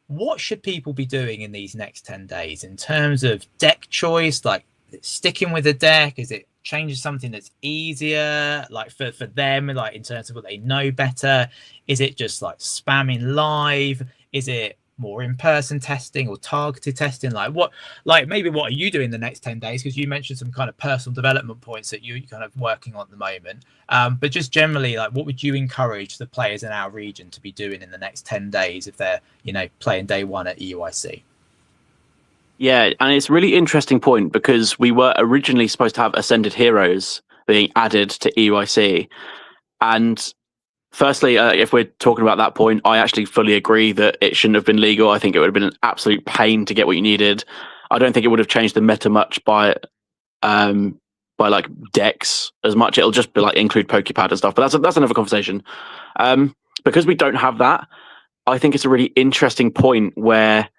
what should people be doing in these next 10 days in terms of deck choice? Like sticking with a deck, is it changing something that's easier like for them, like in terms of what they know better? Is it just like spamming live? Is it more in-person testing or targeted testing? Like maybe what are you doing the next 10 days? Because you mentioned some kind of personal development points that you're kind of working on at the moment. But just generally, like what would you encourage the players in our region to be doing in the next 10 days if they're, playing day one at EUIC? Yeah, and it's a really interesting point because we were originally supposed to have Ascended Heroes being added to EUIC. And firstly, if we're talking about that point, I actually fully agree that it shouldn't have been legal. I think it would have been an absolute pain to get what you needed. I don't think it would have changed the meta much by like decks as much. It'll just be like include Pokepad and stuff. But that's another conversation. Because we don't have that, I think it's a really interesting point where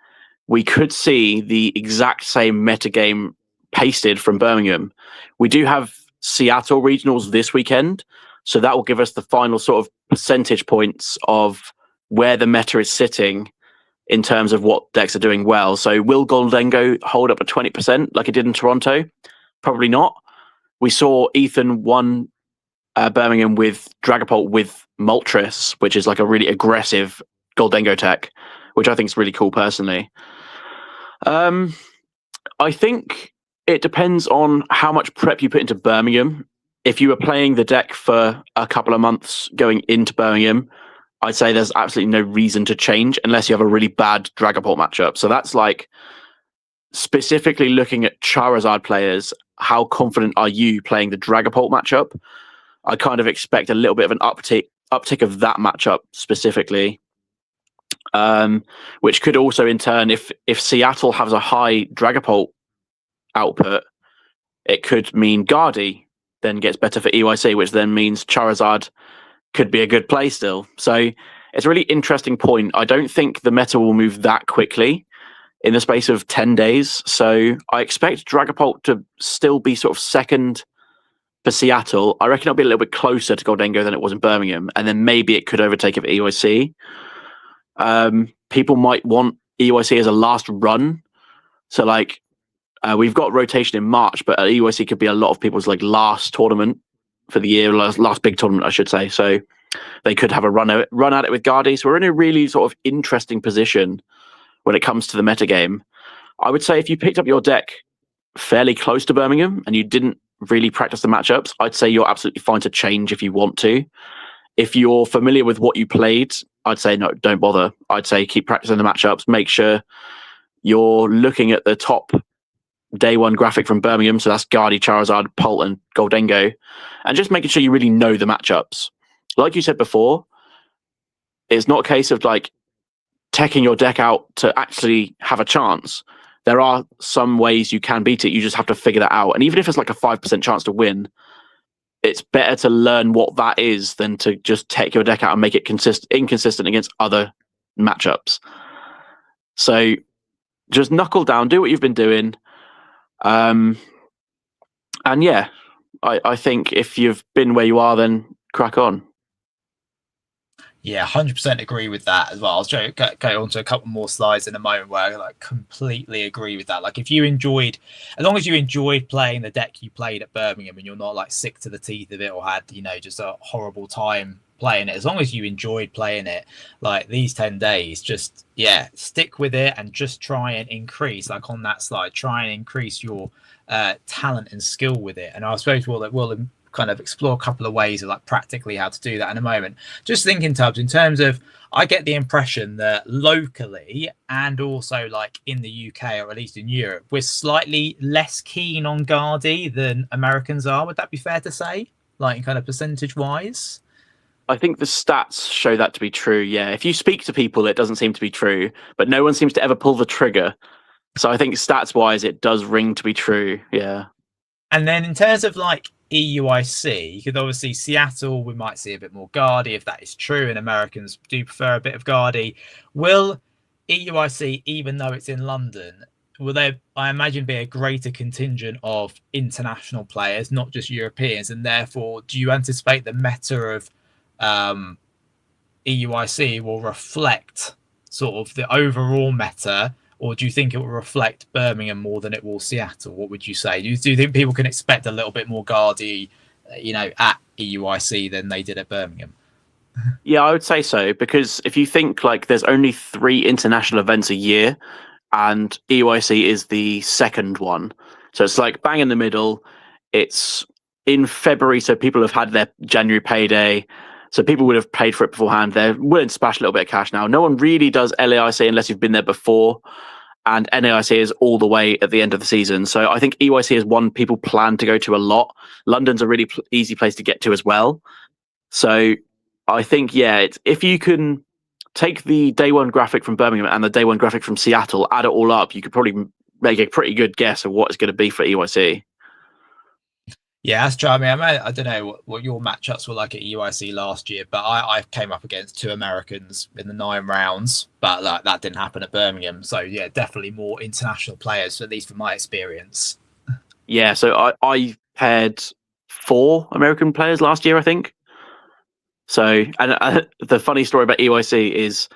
we could see the exact same metagame pasted from Birmingham. We do have Seattle regionals this weekend, so that will give us the final sort of percentage points of where the meta is sitting in terms of what decks are doing well. So will Goldengo hold up at 20% like it did in Toronto? Probably not. We saw Ethan won Birmingham with Dragapult with Moltres, which is like a really aggressive Goldengo tech, which I think is really cool personally. I think it depends on how much prep you put into Birmingham. If you were playing the deck for a couple of months going into Birmingham, I'd say there's absolutely no reason to change unless you have a really bad Dragapult matchup. So that's like specifically looking at Charizard players. How confident are you playing the Dragapult matchup? I kind of expect a little bit of an uptick of that matchup specifically. Which could also in turn, if Seattle has a high Dragapult output, it could mean Guardy then gets better for EYC, which then means Charizard could be a good play still. So it's a really interesting point. I don't think the meta will move that quickly in the space of 10 days. So I expect Dragapult to still be sort of second for Seattle. I reckon it'll be a little bit closer to Goldengo than it was in Birmingham, and then maybe it could overtake it for EYC. People might want EUIC as a last run. So like we've got rotation in March, but EUIC could be a lot of people's like last tournament for the year, last big tournament, I should say. So they could have a run at it with Guardy. So we're in a really sort of interesting position when it comes to the metagame. I would say if you picked up your deck fairly close to Birmingham and you didn't really practice the matchups, I'd say you're absolutely fine to change if you want to. If you're familiar with what you played, I'd say no, don't bother. I'd say keep practicing the matchups. Make sure you're looking at the top day one graphic from Birmingham. So that's Guardy, Charizard, Pult, and Goldengo. And just making sure you really know the matchups. Like you said before, it's not a case of like teching your deck out to actually have a chance. There are some ways you can beat it. You just have to figure that out. And even if it's like a 5% chance to win, it's better to learn what that is than to just tech your deck out and make it inconsistent against other matchups. So just knuckle down, do what you've been doing. And yeah, I think if you've been where you are, then crack on. Yeah, 100% agree with that as well. I'll go on to a couple more slides in a moment where I like completely agree with that. Like if you enjoyed, as long as you enjoyed playing the deck you played at Birmingham and you're not like sick to the teeth of it or had, you know, just a horrible time playing it, as long as you enjoyed playing it, like these 10 days, just, yeah, stick with it and just try and increase, like on that slide, try and increase your talent and skill with it. And I suppose we'll kind of explore a couple of ways of like practically how to do that in a moment. Just thinking, Tubbs, in terms of, I get the impression that locally and also like in the UK or at least in Europe, we're slightly less keen on Guardy than Americans are. Would that be fair to say, like kind of percentage wise? I think the stats show that to be true. Yeah, if you speak to people, it doesn't seem to be true, but no one seems to ever pull the trigger. So I think stats wise, it does ring to be true. Yeah. And then in terms of like EUIC, you could obviously Seattle, we might see a bit more Guardy if that is true, and Americans do prefer a bit of Guardy. Will EUIC, even though it's in London, will there, I imagine, be a greater contingent of international players, not just Europeans, and therefore do you anticipate the meta of EUIC will reflect sort of the overall meta, or do you think it will reflect Birmingham more than it will Seattle? What would you say? Do you think people can expect a little bit more Guardy, you know, at EUIC than they did at Birmingham? Yeah, I would say so, because if you think like there's only 3 international events a year and EUIC is the second one. So it's like bang in the middle. It's in February, so people have had their January payday. So people would have paid for it beforehand. They're willing to splash a little bit of cash now. No one really does LAIC unless you've been there before. And NAIC is all the way at the end of the season. So I think EUIC is one people plan to go to a lot. London's a really easy place to get to as well. So I think, yeah, if you can take the day one graphic from Birmingham and the day one graphic from Seattle, add it all up, you could probably make a pretty good guess of what it's going to be for EUIC. Yeah, that's true. I mean, I don't know what your matchups were like at EUIC last year, but I came up against 2 Americans in the 9 rounds, but like, that didn't happen at Birmingham. So yeah, definitely more international players, at least from my experience. Yeah, so I paired 4 American players last year, I think. So, and the funny story about EUIC is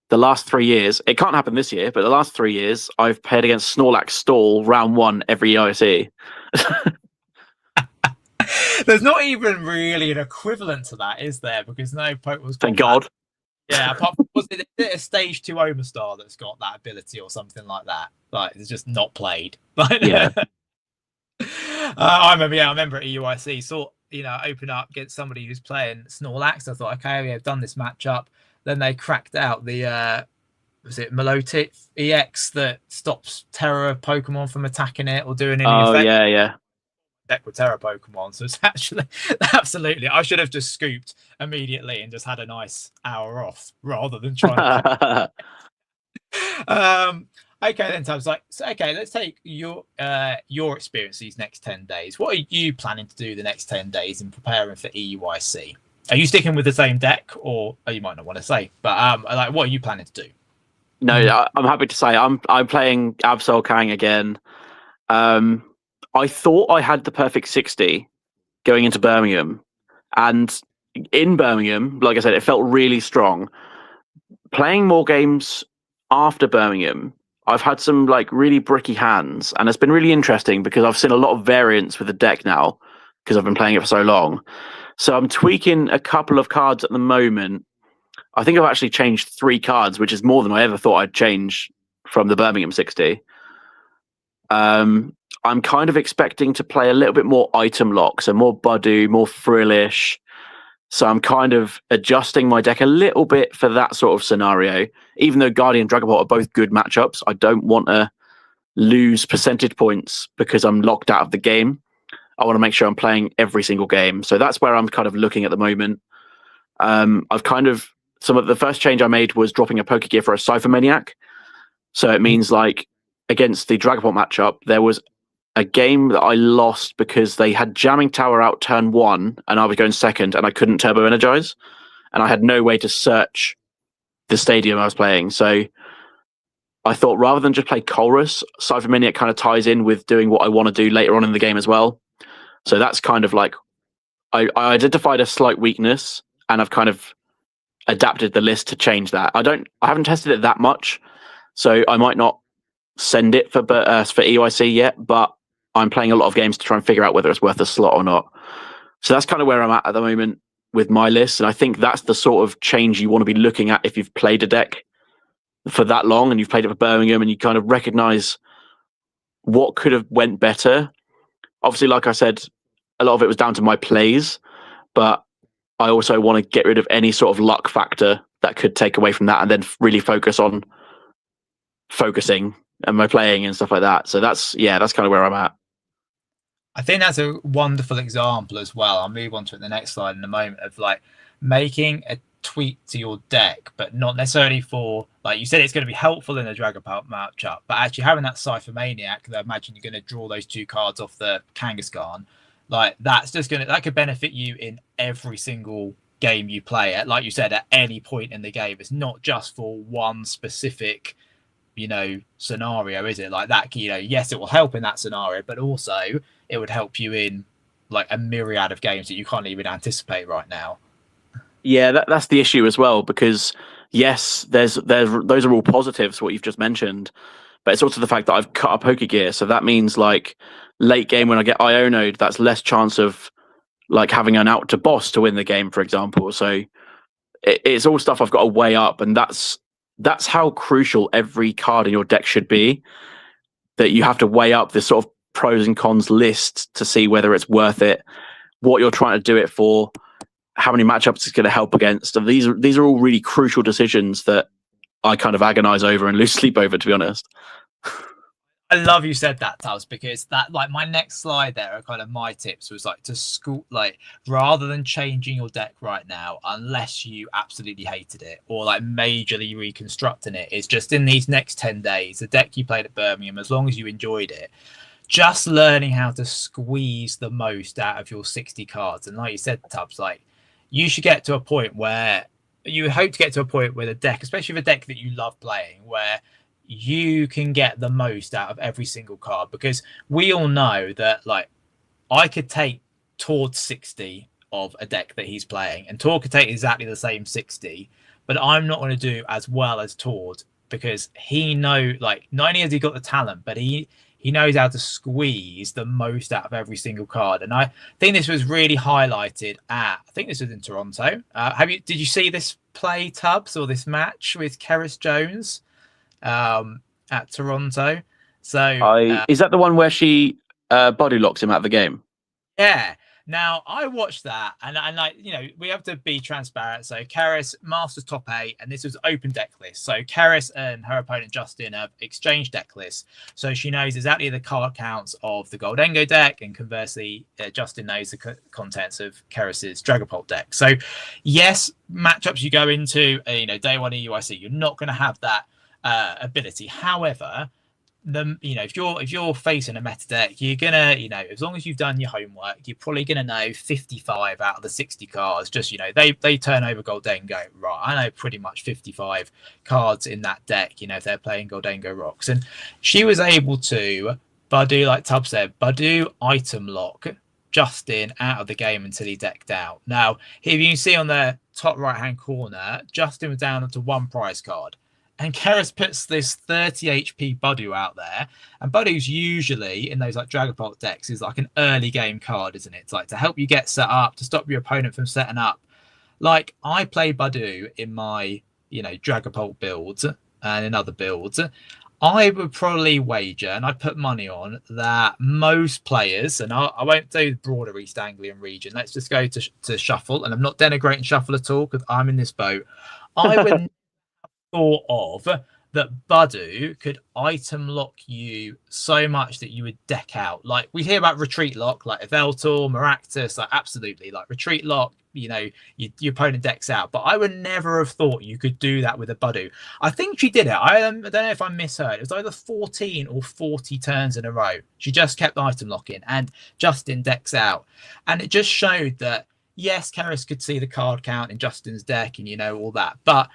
the last 3 years, it can't happen this year, but the last 3 years, I've paired against Snorlax Stall round 1 every EUIC. There's not even really an equivalent to that, is there? Because no Pokemon's got Thank God. Yeah, apart from, was it a stage 2 Omastar that's got that ability or something like that? Like, it's just not played. But yeah. I remember at EUIC, saw, you know, open up against somebody who's playing Snorlax. I thought, okay, we've done this matchup. Then they cracked out the was it Milotic EX that stops Terra Pokemon from attacking it or doing any effect? Yeah. Deck with Terra Pokemon. So it's actually absolutely, I should have just scooped immediately and just had a nice hour off rather than trying to okay then, Tubbs, like, so, okay, let's take your experience these next 10 days. What are you planning to do the next 10 days in preparing for EUIC? Are you sticking with the same deck, or you might not want to say, but like, what are you planning to do? No, I'm happy to say I'm playing Absol Kang again. I thought I had the perfect 60 going into Birmingham, and in Birmingham, like I said, it felt really strong. Playing more games after Birmingham, I've had some like really bricky hands, and it's been really interesting because I've seen a lot of variance with the deck now because I've been playing it for so long. So I'm tweaking a couple of cards at the moment. I think I've actually changed 3 cards, which is more than I ever thought I'd change from the Birmingham 60. I'm kind of expecting to play a little bit more item lock, so more Budu, more Frillish. So I'm kind of adjusting my deck a little bit for that sort of scenario. Even though Guardian and Dragapult are both good matchups, I don't want to lose percentage points because I'm locked out of the game. I want to make sure I'm playing every single game. So that's where I'm kind of looking at the moment. I've kind of some of the first change I made was dropping a poker gear for a Cypher Maniac. So it means like against the Dragapult matchup, there was a game that I lost because they had Jamming Tower out turn 1 and I was going second and I couldn't turbo energize and I had no way to search the stadium I was playing. So I thought rather than just play Chorus, Cypher Maniac kind of ties in with doing what I want to do later on in the game as well. So that's kind of like I identified a slight weakness and I've kind of adapted the list to change that. I haven't tested it that much, so I might not send it for EUIC yet, but I'm playing a lot of games to try and figure out whether it's worth a slot or not. So that's kind of where I'm at the moment with my list, and I think that's the sort of change you want to be looking at if you've played a deck for that long and you've played it for Birmingham and you kind of recognize what could have went better. Obviously, like I said, a lot of it was down to my plays, but I also want to get rid of any sort of luck factor that could take away from that and then really focus on focusing and my playing and stuff like that. So that's kind of where I'm at. I think that's a wonderful example as well. I'll move on to the next slide in a moment of like making a tweak to your deck, but not necessarily for, like you said, it's going to be helpful in a Dragapult matchup, but actually having that Cypher Maniac, I imagine you're going to draw those 2 cards off the Kangaskhan. Like that could benefit you in every single game you play at, like you said, at any point in the game. It's not just for one specific, scenario, is it? Like that, yes, it will help in that scenario, but also it would help you in like a myriad of games that you can't even anticipate right now. Yeah, that's the issue as well, because yes, those are all positives, what you've just mentioned, but it's also the fact that I've cut a poker gear. So that means like late game when I get Iono'd, that's less chance of like having an out to boss to win the game, for example. So it's all stuff I've got to weigh up, and that's how crucial every card in your deck should be, that you have to weigh up this sort of pros and cons list to see whether it's worth it, what you're trying to do it for, how many matchups it's going to help against. And these are all really crucial decisions that I kind of agonize over and lose sleep over, to be honest. I love you said that, Tubbs, because that, like, my next slide there are kind of my tips was like to school, like, rather than changing your deck right now, unless you absolutely hated it or like majorly reconstructing it, is just in these next 10 days, the deck you played at Birmingham, as long as you enjoyed it, just learning how to squeeze the most out of your 60 cards. And like you said, Tubbs, like, you should get to a point where you hope to get to a point with a deck, especially with a deck that you love playing, where you can get the most out of every single card. Because we all know that, like, I could take towards 60 of a deck that he's playing, and Tor could take exactly the same 60, but I'm not going to do as well as Tord, because he like, not only has he got the talent, but he knows how to squeeze the most out of every single card. And I think this was really highlighted I think this was in Toronto. Did you see this play, Tubbs, or this match with Keris Jones at Toronto? So is that the one where she body locks him out of the game? Yeah. Now, I watched that, and like, we have to be transparent. So Keris masters top 8, and this was open deck list. So Keris and her opponent Justin have exchanged deck lists, so she knows exactly the card counts of the Goldengo deck, and conversely, Justin knows the contents of Keris's Dragapult deck. So yes, matchups you go into, day 1 EUIC, you're not going to have that ability. However, if you're facing a meta deck, you're gonna, as long as you've done your homework, you're probably gonna know 55 out of the 60 cards. Just, they turn over Goldengo, right? I know pretty much 55 cards in that deck, if they're playing Goldengo Rocks. And she was able to Badu, like Tubbs said, Badu item lock Justin out of the game until he decked out. Now, if you can see on the top right hand corner, Justin was down to 1 prize card. And Keris puts this 30 HP Badu out there. And Badu's usually, in those like Dragapult decks, is like an early game card, isn't it? It's like to help you get set up, to stop your opponent from setting up. Like, I play Badu in my, Dragapult builds and in other builds. I would probably wager, and I put money on, that most players, and I won't do the broader East Anglian region, let's just go to Shuffle. And I'm not denigrating Shuffle at all, because I'm in this boat. I would thought of that Budu could item lock you so much that you would deck out. Like we hear about retreat lock, like Eveltor, Maractus, like absolutely, like retreat lock, you know, your opponent decks out. But I would never have thought you could do that with a Budu. I think she did it. I don't know if I misheard. It was either 14 or 40 turns in a row. She just kept item locking and Justin decks out. And it just showed that, yes, Keris could see the card count in Justin's deck and, you know, all that. But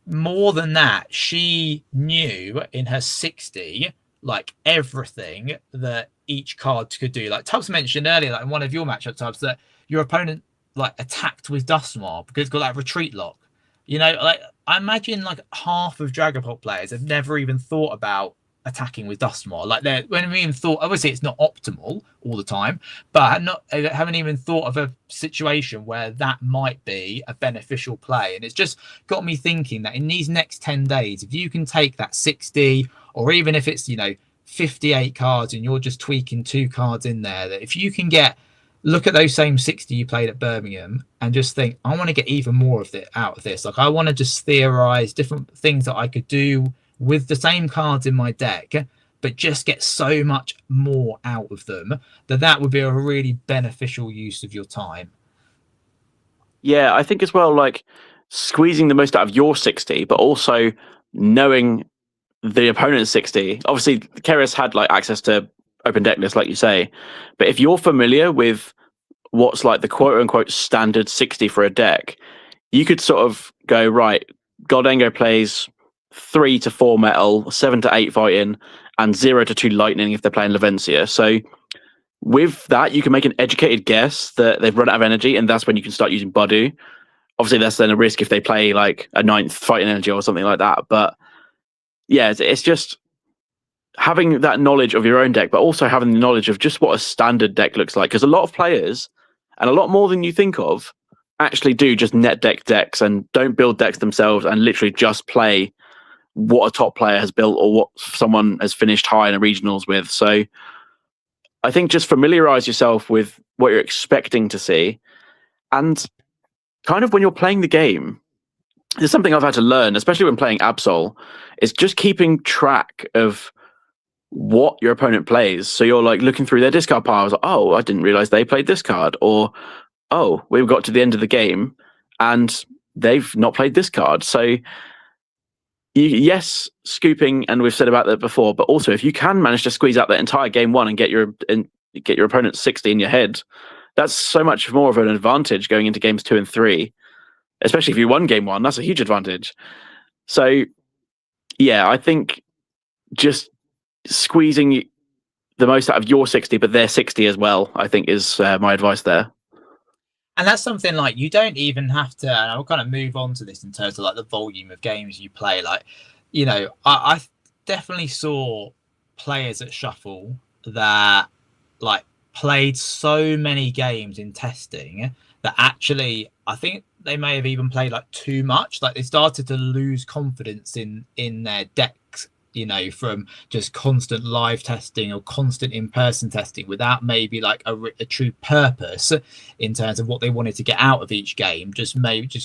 more than that, she knew in her 60, like everything that each card could do. Like Tubbs mentioned earlier, like in one of your matchup, Tubbs, that your opponent like attacked with Dusknoir because it's got that retreat lock. You know, like I imagine like half of Dragapult players have never even thought about attacking with Dusknoir. Like they when we even thought, obviously it's not optimal all the time, but haven't even thought of a situation where that might be a beneficial play. And it's just got me thinking that in these next 10 days, if you can take that 60, or even if it's, you know, 58 cards and you're just tweaking 2 cards in there, that if you can look at those same 60 you played at Birmingham and just think, I want to get even more of it out of this. Like I want to just theorize different things that I could do with the same cards in my deck, but just get so much more out of them, that would be a really beneficial use of your time. Yeah, I think as well, like squeezing the most out of your 60, but also knowing the opponent's 60. Obviously, Keris had like access to open deck lists, like you say, but if you're familiar with what's like the quote unquote standard 60 for a deck, you could sort of go, right, Goldengo plays 3 to 4 metal, 7 to 8 fighting, and 0 to 2 lightning if they're playing Lavencia. So with that, you can make an educated guess that they've run out of energy, and that's when you can start using Budu. Obviously, that's then a risk if they play like a 9th fighting energy or something like that. But yeah, it's just having that knowledge of your own deck, but also having the knowledge of just what a standard deck looks like. Because a lot of players, and a lot more than you think of, actually do just net deck decks and don't build decks themselves and literally just play what a top player has built or what someone has finished high in a regionals with. So I think just familiarize yourself with what you're expecting to see. And kind of when you're playing the game, there's something I've had to learn, especially when playing Absol, is just keeping track of what your opponent plays. So you're like looking through their discard piles. Oh, I didn't realize they played this card. Or, oh, we've got to the end of the game and they've not played this card. So yes, scooping, and we've said about that before, but also if you can manage to squeeze out that entire game 1 and get your opponent's 60 in your head, that's so much more of an advantage going into games 2 and 3. Especially if you won game 1, that's a huge advantage. So yeah, I think just squeezing the most out of your 60, but their 60 as well, I think is my advice there. And that's something like you don't even have to, and I'll kind of move on to this in terms of like the volume of games you play. Like, you know, I definitely saw players at Shuffle that like played so many games in testing that actually I think they may have even played like too much. Like they started to lose confidence in their decks, you know, from just constant live testing or constant in-person testing without maybe like a true purpose in terms of what they wanted to get out of each game. Just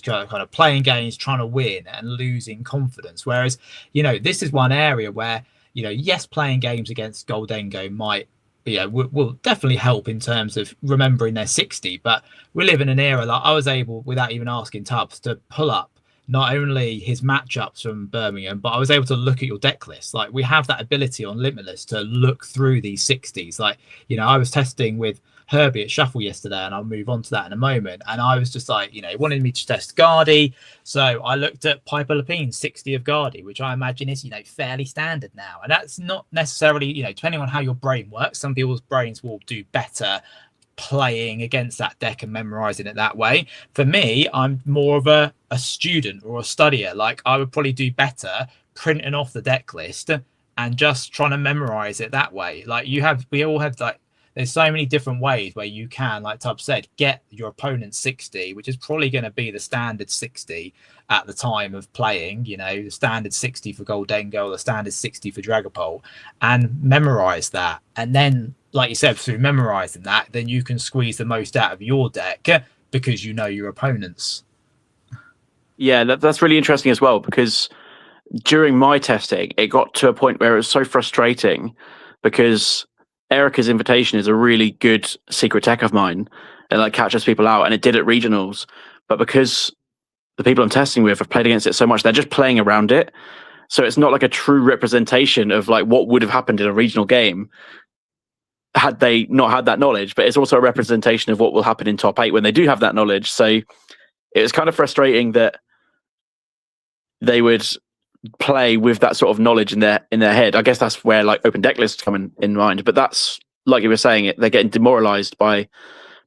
kind of playing games, trying to win and losing confidence. Whereas, you know, this is one area where, you know, yes, playing games against Goldengo might, you know, will definitely help in terms of remembering their 60, but we live in an era like I was able, without even asking Tubbs, to pull up not only his matchups from Birmingham, but I was able to look at your deck list. Like we have that ability on Limitless to look through these 60s. Like, you know, I was testing with Herbie at Shuffle yesterday, and I'll move on to that in a moment. And I was just like, you know, he wanted me to test Guardy. So I looked at Piper Lepine's 60 of Guardy, which I imagine is, you know, fairly standard now. And that's not necessarily, you know, depending on how your brain works, some people's brains will do better playing against that deck and memorizing it that way. For me, I'm more of a student or a studier. Like I would probably do better printing off the deck list and just trying to memorize it that way. Like we all have like, there's so many different ways where you can, like Tubbs said, get your opponent's 60, which is probably going to be the standard 60 at the time of playing, you know, the standard 60 for Goldengo, the standard 60 for Dragapult, and memorize that. And then, like you said, through memorizing that, then you can squeeze the most out of your deck because you know your opponents. Yeah, that's really interesting as well, because during my testing, it got to a point where it was so frustrating because Erica's Invitation is a really good secret tech of mine. It like catches people out, and it did at regionals. But because the people I'm testing with have played against it so much, they're just playing around it. So it's not like a true representation of like what would have happened in a regional game had they not had that knowledge. But it's also a representation of what will happen in top 8 when they do have that knowledge. So it was kind of frustrating that they would play with that sort of knowledge in their head. I guess that's where like open deck lists come in mind. But that's, like you were saying, they're getting demoralized by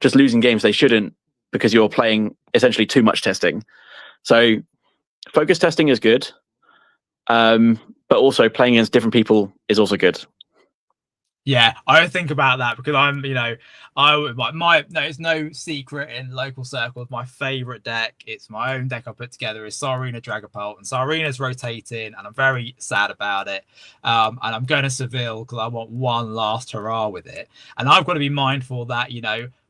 just losing games they shouldn't because you're playing essentially too much testing. So focus testing is good, but also playing against different people is also good. Yeah, I think about that because I'm, it's no secret in local circles. My favorite deck, it's my own deck I put together, is Tsarina Dragapult, and Tsarina's rotating, and I'm very sad about it. And I'm going to Seville because I want one last hurrah with it, and I've got to be mindful that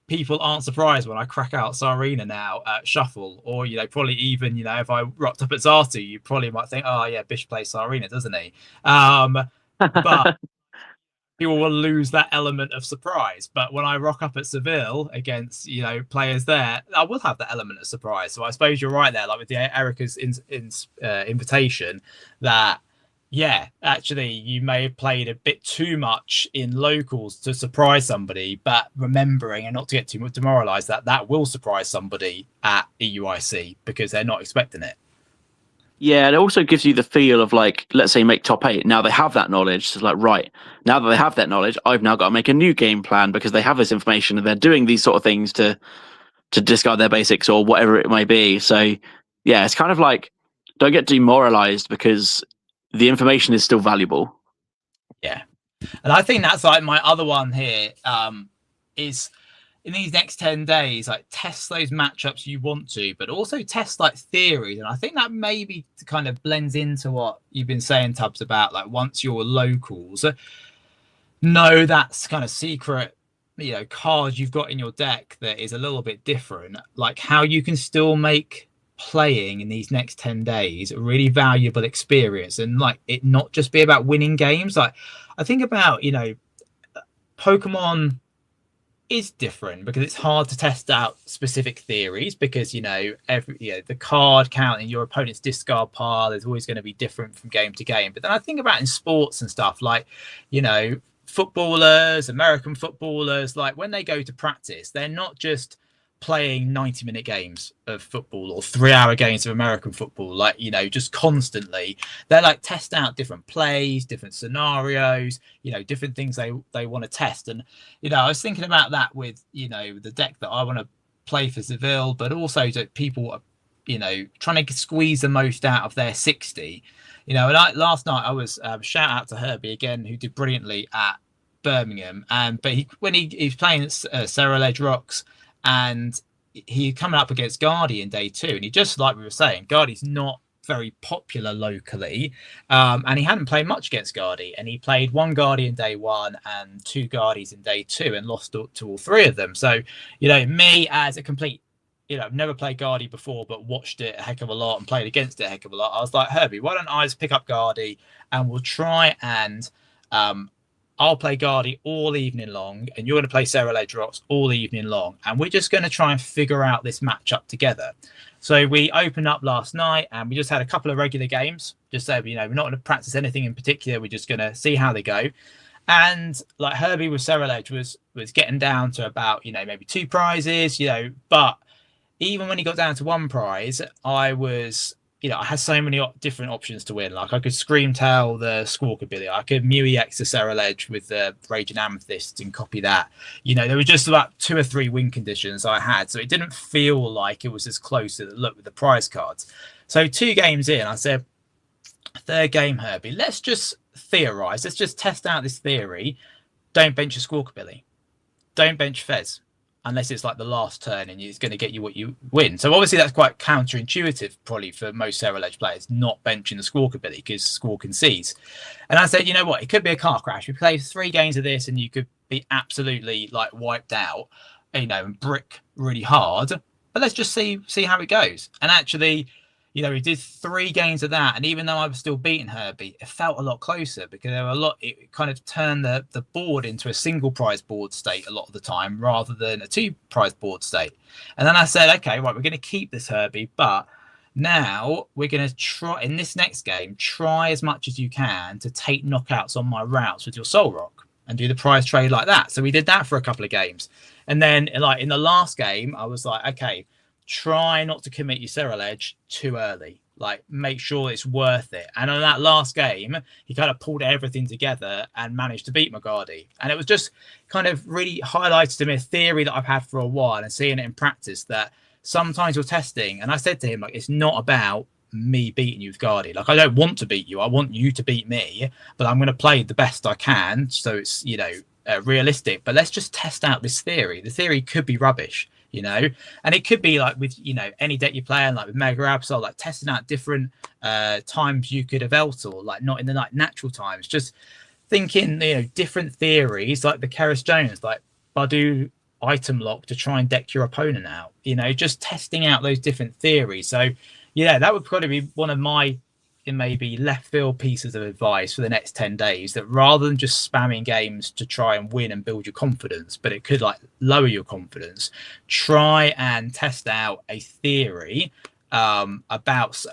people aren't surprised when I crack out Tsarina now at Shuffle, or probably even if I rocked up at Zatu, you probably might think, oh yeah, Bish plays Tsarina, doesn't he? But people will lose that element of surprise. But when I rock up at Seville against players there, I will have that element of surprise. So I suppose you're right there, like with the Erica's invitation, that actually you may have played a bit too much in locals to surprise somebody, but remembering and not to get too much demoralized that will surprise somebody at EUIC because they're not expecting it. Yeah, and it also gives you the feel of like, let's say make top 8. Now they have that knowledge. So it's like, right, now that they have that knowledge, I've now got to make a new game plan because they have this information and they're doing these sort of things to discard their basics or whatever it may be. So yeah, it's kind of like, don't get demoralized because the information is still valuable. Yeah. And I think that's like my other one here, is in these next 10 days, like test those matchups you want to, but also test like theories. And I think that maybe kind of blends into what you've been saying, Tubbs, about like once you're locals, know that's kind of secret, cards you've got in your deck that is a little bit different, like how you can still make playing in these next 10 days a really valuable experience, and like it not just be about winning games. Like I think about Pokemon is different because it's hard to test out specific theories because the card count in your opponent's discard pile is always going to be different from game to game. But then I think about in sports and stuff like footballers, American footballers, like when they go to practice, they're not just playing 90-minute games of football or 3-hour games of American football, like just constantly. They're like test out different plays, different scenarios, different things they want to test. And I was thinking about that with the deck that I want to play for Seville, but also that people are trying to squeeze the most out of their 60. And last night I was shout out to Herbie again, who did brilliantly at Birmingham, but when he's playing Sarah Ledge Rocks, and he coming up against Guardy in day 2, and he just, like we were saying, Guardy's not very popular locally, and he hadn't played much against Guardy, and he played 1 Guardy in day 1 and 2 Guardies in day 2 and lost to all 3 of them. So me as a complete I've never played Guardy before, but watched it a heck of a lot and played against it a heck of a lot. I was like, Herbie, why don't I just pick up Guardy and we'll try and I'll play Guardy all evening long, and you're going to play Sarah Ledge Rocks all evening long, and we're just going to try and figure out this matchup together. So we opened up last night, and we just had a couple of regular games. Just so we're not going to practice anything in particular. We're just going to see how they go. And like Herbie with Sarah Ledge was getting down to about maybe 2 prizes, but even when he got down to 1 prize, I was. I had so many different options to win. Like I could Scream Tail the Squawkabilly. I could Mew EX the Sarah Ledge with the Raging Amethyst and copy that. There were just about 2 or 3 win conditions I had. So it didn't feel like it was as close as it looked with the prize cards. So 2 games in, I said, 3rd game, Herbie, let's just theorize. Let's just test out this theory. Don't bench a Squawkabilly. Don't bench Fez. Unless it's like the last turn and it's going to get you what you win. So obviously that's quite counterintuitive probably for most Sarah Ledge players, not benching the Squawkabilly because Squawk concedes. And I said, you know what, it could be a car crash. We play 3 games of this and you could be absolutely like wiped out, and brick really hard. But let's just see how it goes. And actually, we did 3 games of that, and even though I was still beating Herbie, it felt a lot closer because there were a lot. It kind of turned the board into a single prize board state a lot of the time, rather than a 2 prize board state. And then I said, okay, right, we're going to keep this Herbie, but now we're going to try in this next game, try as much as you can to take knockouts on my routes with your Soul Rock and do the prize trade like that. So we did that for a couple of games, and then like in the last game, I was like, okay, try not to commit your Cyril Edge too early. Like, make sure it's worth it. And on that last game, he kind of pulled everything together and managed to beat Magardi. And it was just kind of really highlighted to me a theory that I've had for a while and seeing it in practice, that sometimes you're testing. And I said to him, like, it's not about me beating you with Guardi. Like, I don't want to beat you. I want you to beat me, but I'm going to play the best I can. So it's, realistic. But let's just test out this theory. The theory could be rubbish. And it could be like with any deck you play, and like with Mega Absol, like testing out different times you could have Eltor, like not in the natural times, just thinking different theories, like the Keris Jones, like Badu item lock to try and deck your opponent out, just testing out those different theories. So yeah, that would probably be one of my maybe left field pieces of advice for the next 10 days, that rather than just spamming games to try and win and build your confidence, but it could like lower your confidence, try and test out a theory about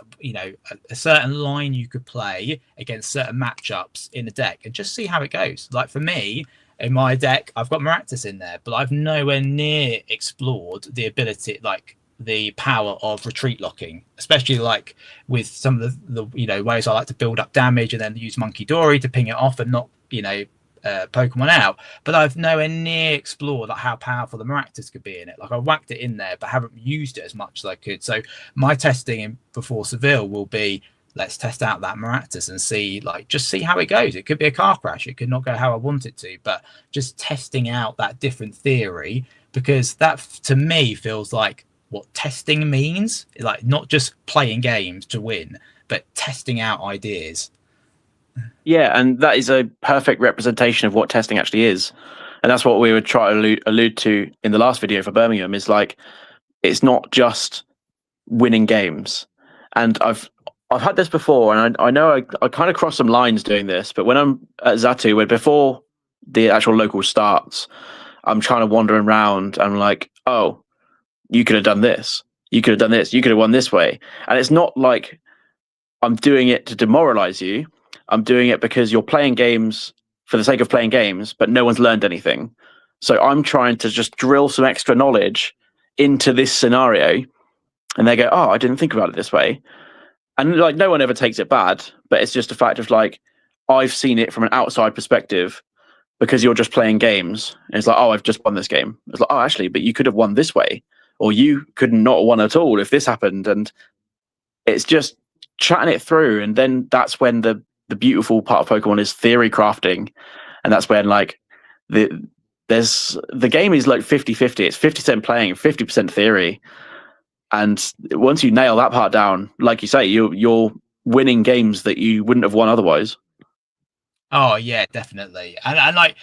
a certain line you could play against certain matchups in the deck, and just see how it goes. Like for me, in my deck, I've got Maractus in there, but I've nowhere near explored the ability, like the power of retreat locking, especially like with some of the ways I like to build up damage and then use Monkey Dory to ping it off and knock Pokemon out. But I've nowhere near explored like how powerful the Maractus could be in it. Like I whacked it in there, but haven't used it as much as I could. So my testing before Seville will be, let's test out that Maractus and see, just see how it goes. It could be a car crash. It could not go how I want it to, but just testing out that different theory, because that to me feels like what testing means, like not just playing games to win, but testing out ideas. Yeah, and that is a perfect representation of what testing actually is. And that's what we would try to allude to in the last video for Birmingham, is like, it's not just winning games. And I've had this before, and I know I kind of cross some lines doing this, but when I'm at Xatu, where before the actual local starts, I'm trying to wander around, and I'm like, oh, you could have done this. You could have done this. You could have won this way. And it's not like I'm doing it to demoralize you. I'm doing it because you're playing games for the sake of playing games, but no one's learned anything. So I'm trying to just drill some extra knowledge into this scenario. And they go, oh, I didn't think about it this way. And like, no one ever takes it bad, but it's just a fact of like, I've seen it from an outside perspective, because you're just playing games. And it's like, oh, I've just won this game. It's like, oh, actually, but you could have won this way. Or you could not have won at all if this happened. And it's just chatting it through. And then that's when the beautiful part of Pokemon is theory crafting. And that's when like the game is like 50-50. It's 50% playing and 50% theory. And once you nail that part down, like you say, you're winning games that you wouldn't have won otherwise. Oh yeah, definitely. And like,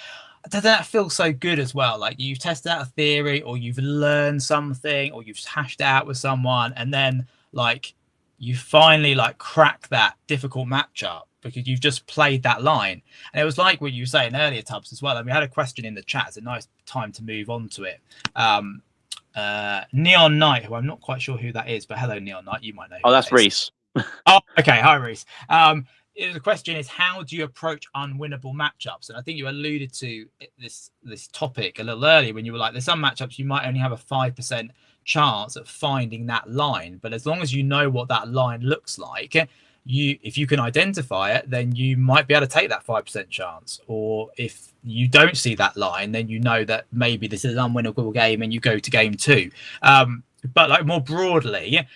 doesn't that feel so good as well? Like you've tested out a theory, or you've learned something, or you've hashed it out with someone, and then like you finally like crack that difficult matchup because you've just played that line. And it was like what you were saying earlier, Tubbs, as well. And we had a question in the chat. It's a nice time to move on to it. Neon Knight, who I'm not quite sure who that is, but hello, Neon Knight. You might know. Oh, that's Reese. Oh, okay. Hi, Reese. The question is, how do you approach unwinnable matchups? And I think you alluded to this topic a little earlier when you were like, there's some matchups you might only have a 5% chance of finding that line, but as long as you know what that line looks like, if you can identify it, then you might be able to take that 5% chance. Or if you don't see that line, then you know that maybe this is an unwinnable game and you go to game 2. But like more broadly,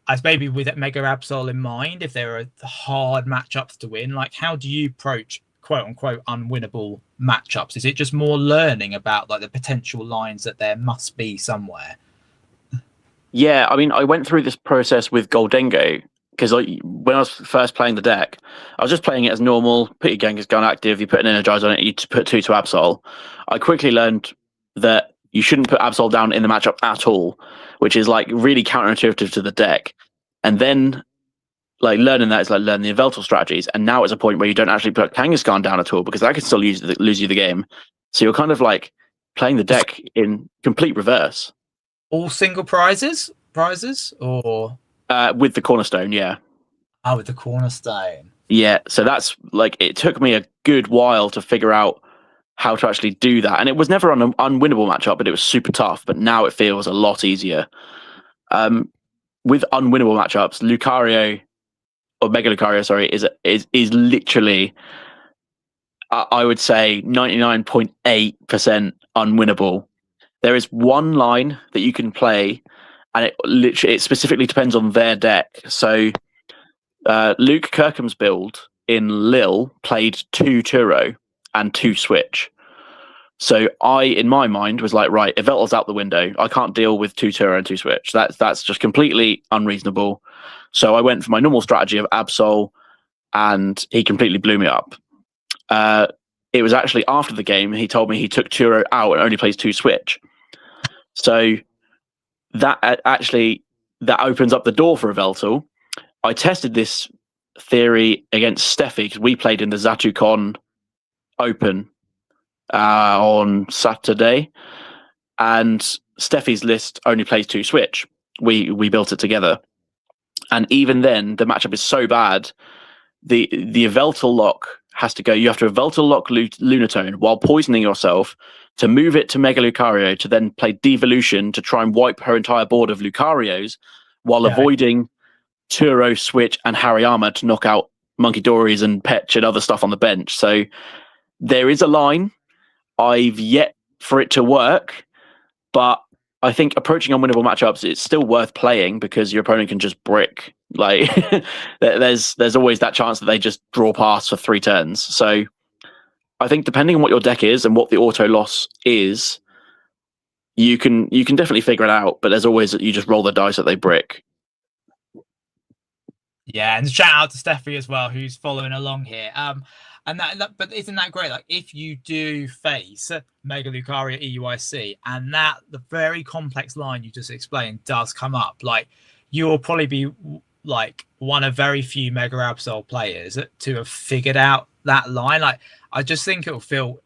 as maybe with Mega Absol in mind, if there are hard matchups to win, like how do you approach quote unquote unwinnable matchups? Is it just more learning about like the potential lines that there must be somewhere? Yeah, I mean, I went through this process with Goldengo, because when I was first playing the deck, I was just playing it as normal. Put your Genghis Gun active, you put an Energize on it, you put 2 to Absol. I quickly learned that you shouldn't put Absol down in the matchup at all, which is like really counterintuitive to the deck. And then like learning that is like learning the Yveltal strategies. And now it's a point where you don't actually put Kangaskhan down at all because that can still lose you the game. So you're kind of like playing the deck in complete reverse. All single prizes or with the Cornerstone, yeah. Oh, with the Cornerstone. Yeah, so that's like it took me a good while to figure out how to actually do that. And it was never an unwinnable matchup, but it was super tough. But now it feels a lot easier. With unwinnable matchups, Lucario or Mega Lucario, sorry, is literally, I would say, 99.8% unwinnable. There is one line that you can play, and it specifically depends on their deck. So Luke Kirkham's build in Lille played 2 Turo and 2 Switch. So I, in my mind, was like, right, Yveltal's out the window. I can't deal with 2 Turo and 2 Switch. That's just completely unreasonable. So I went for my normal strategy of Absol, and he completely blew me up. It was actually after the game, he told me he took Turo out and only plays 2 Switch. So that opens up the door for Yveltal. I tested this theory against Steffi because we played in the ZatuCon Open on Saturday, and Steffi's list only plays 2 Switch. We built it together, and even then the matchup is so bad. The Yveltal lock has to go. You have to Yveltal lock Lunatone while poisoning yourself to move it to Mega Lucario to then play Devolution to try and wipe her entire board of Lucarios while avoiding Turo, Switch, and Hariyama to knock out Monkey Dories and Petch and other stuff on the bench. So there is a line. I've yet for it to work, but I think approaching unwinnable matchups, it's still worth playing because your opponent can just brick. Like there's always that chance that they just draw past for 3 turns. So I think depending on what your deck is and what the auto loss is, you can definitely figure it out. But there's always you just roll the dice that they brick. Yeah, and shout out to Steffi as well, who's following along here. And but isn't that great? Like if you do face Mega Lucario EUIC, and that the very complex line you just explained does come up, like you'll probably be like one of very few Mega Absol players to have figured out that line. Like I just think it'll feel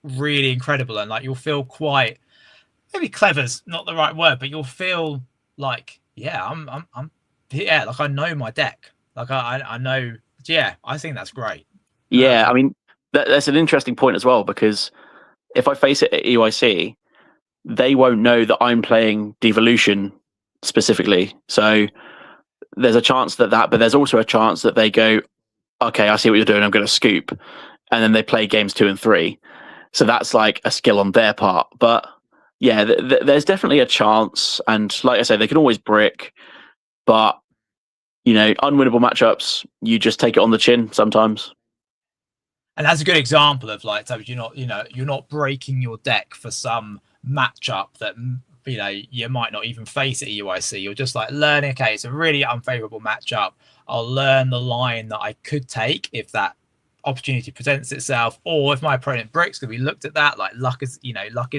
really incredible, and like you'll feel quite, maybe clever's not the right word, but you'll feel like, yeah, I'm like I know my deck. Like I know. Yeah, I think that's great. Yeah, I mean that's an interesting point as well, because if I face it at EUIC, they won't know that I'm playing Devolution specifically. So there's a chance but there's also a chance that they go, okay, I see what you're doing, I'm going to scoop, and then they play games 2 and 3. So that's like a skill on their part. But yeah, there's definitely a chance, and like I say, they can always brick, but unwinnable matchups, you just take it on the chin sometimes. And that's a good example of like, so you're not breaking your deck for some matchup that you might not even face at EUIC. You're just like learning, okay, it's a really unfavorable matchup. I'll learn the line that I could take if that opportunity presents itself, or if my opponent bricks, because we looked at that, like luck is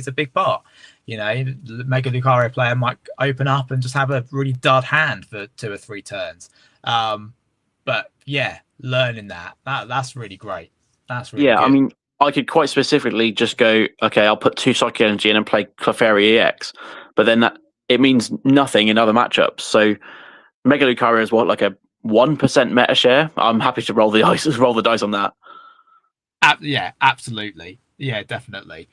a big part. The Mega Lucario player might open up and just have a really dud hand for 2 or 3 turns. But yeah, learning that's really great. That's really good. I mean, I could quite specifically just go, okay, I'll put 2 Psychic Energy in and play Clefairy EX, but then it means nothing in other matchups. So Mega Lucario is like a 1% meta share. I'm happy to roll the dice on that. Yeah, absolutely. Yeah, definitely.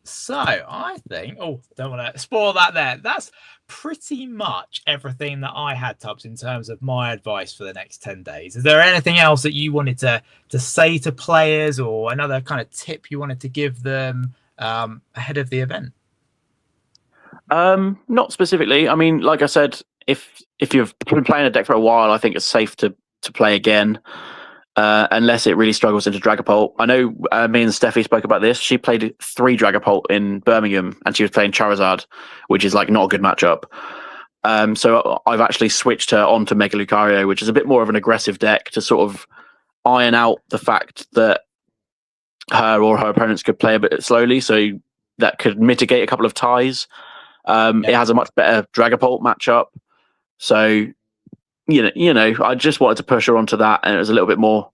So I think, don't want to spoil that there. That's pretty much everything that I had, Tubbs, in terms of my advice for the next 10 days. Is there anything else that you wanted to say to players, or another kind of tip you wanted to give them ahead of the event? Not specifically. I mean, like I said, if you've been playing a deck for a while, I think it's safe to play again. Unless it really struggles into Dragapult. I know me and Steffi spoke about this. She played 3 Dragapult in Birmingham, and she was playing Charizard, which is like not a good matchup. So I've actually switched her onto Mega Lucario, which is a bit more of an aggressive deck to sort of iron out the fact that her or her opponents could play a bit slowly, so that could mitigate a couple of ties. It has a much better Dragapult matchup. So I just wanted to push her onto that, and it was a little bit more,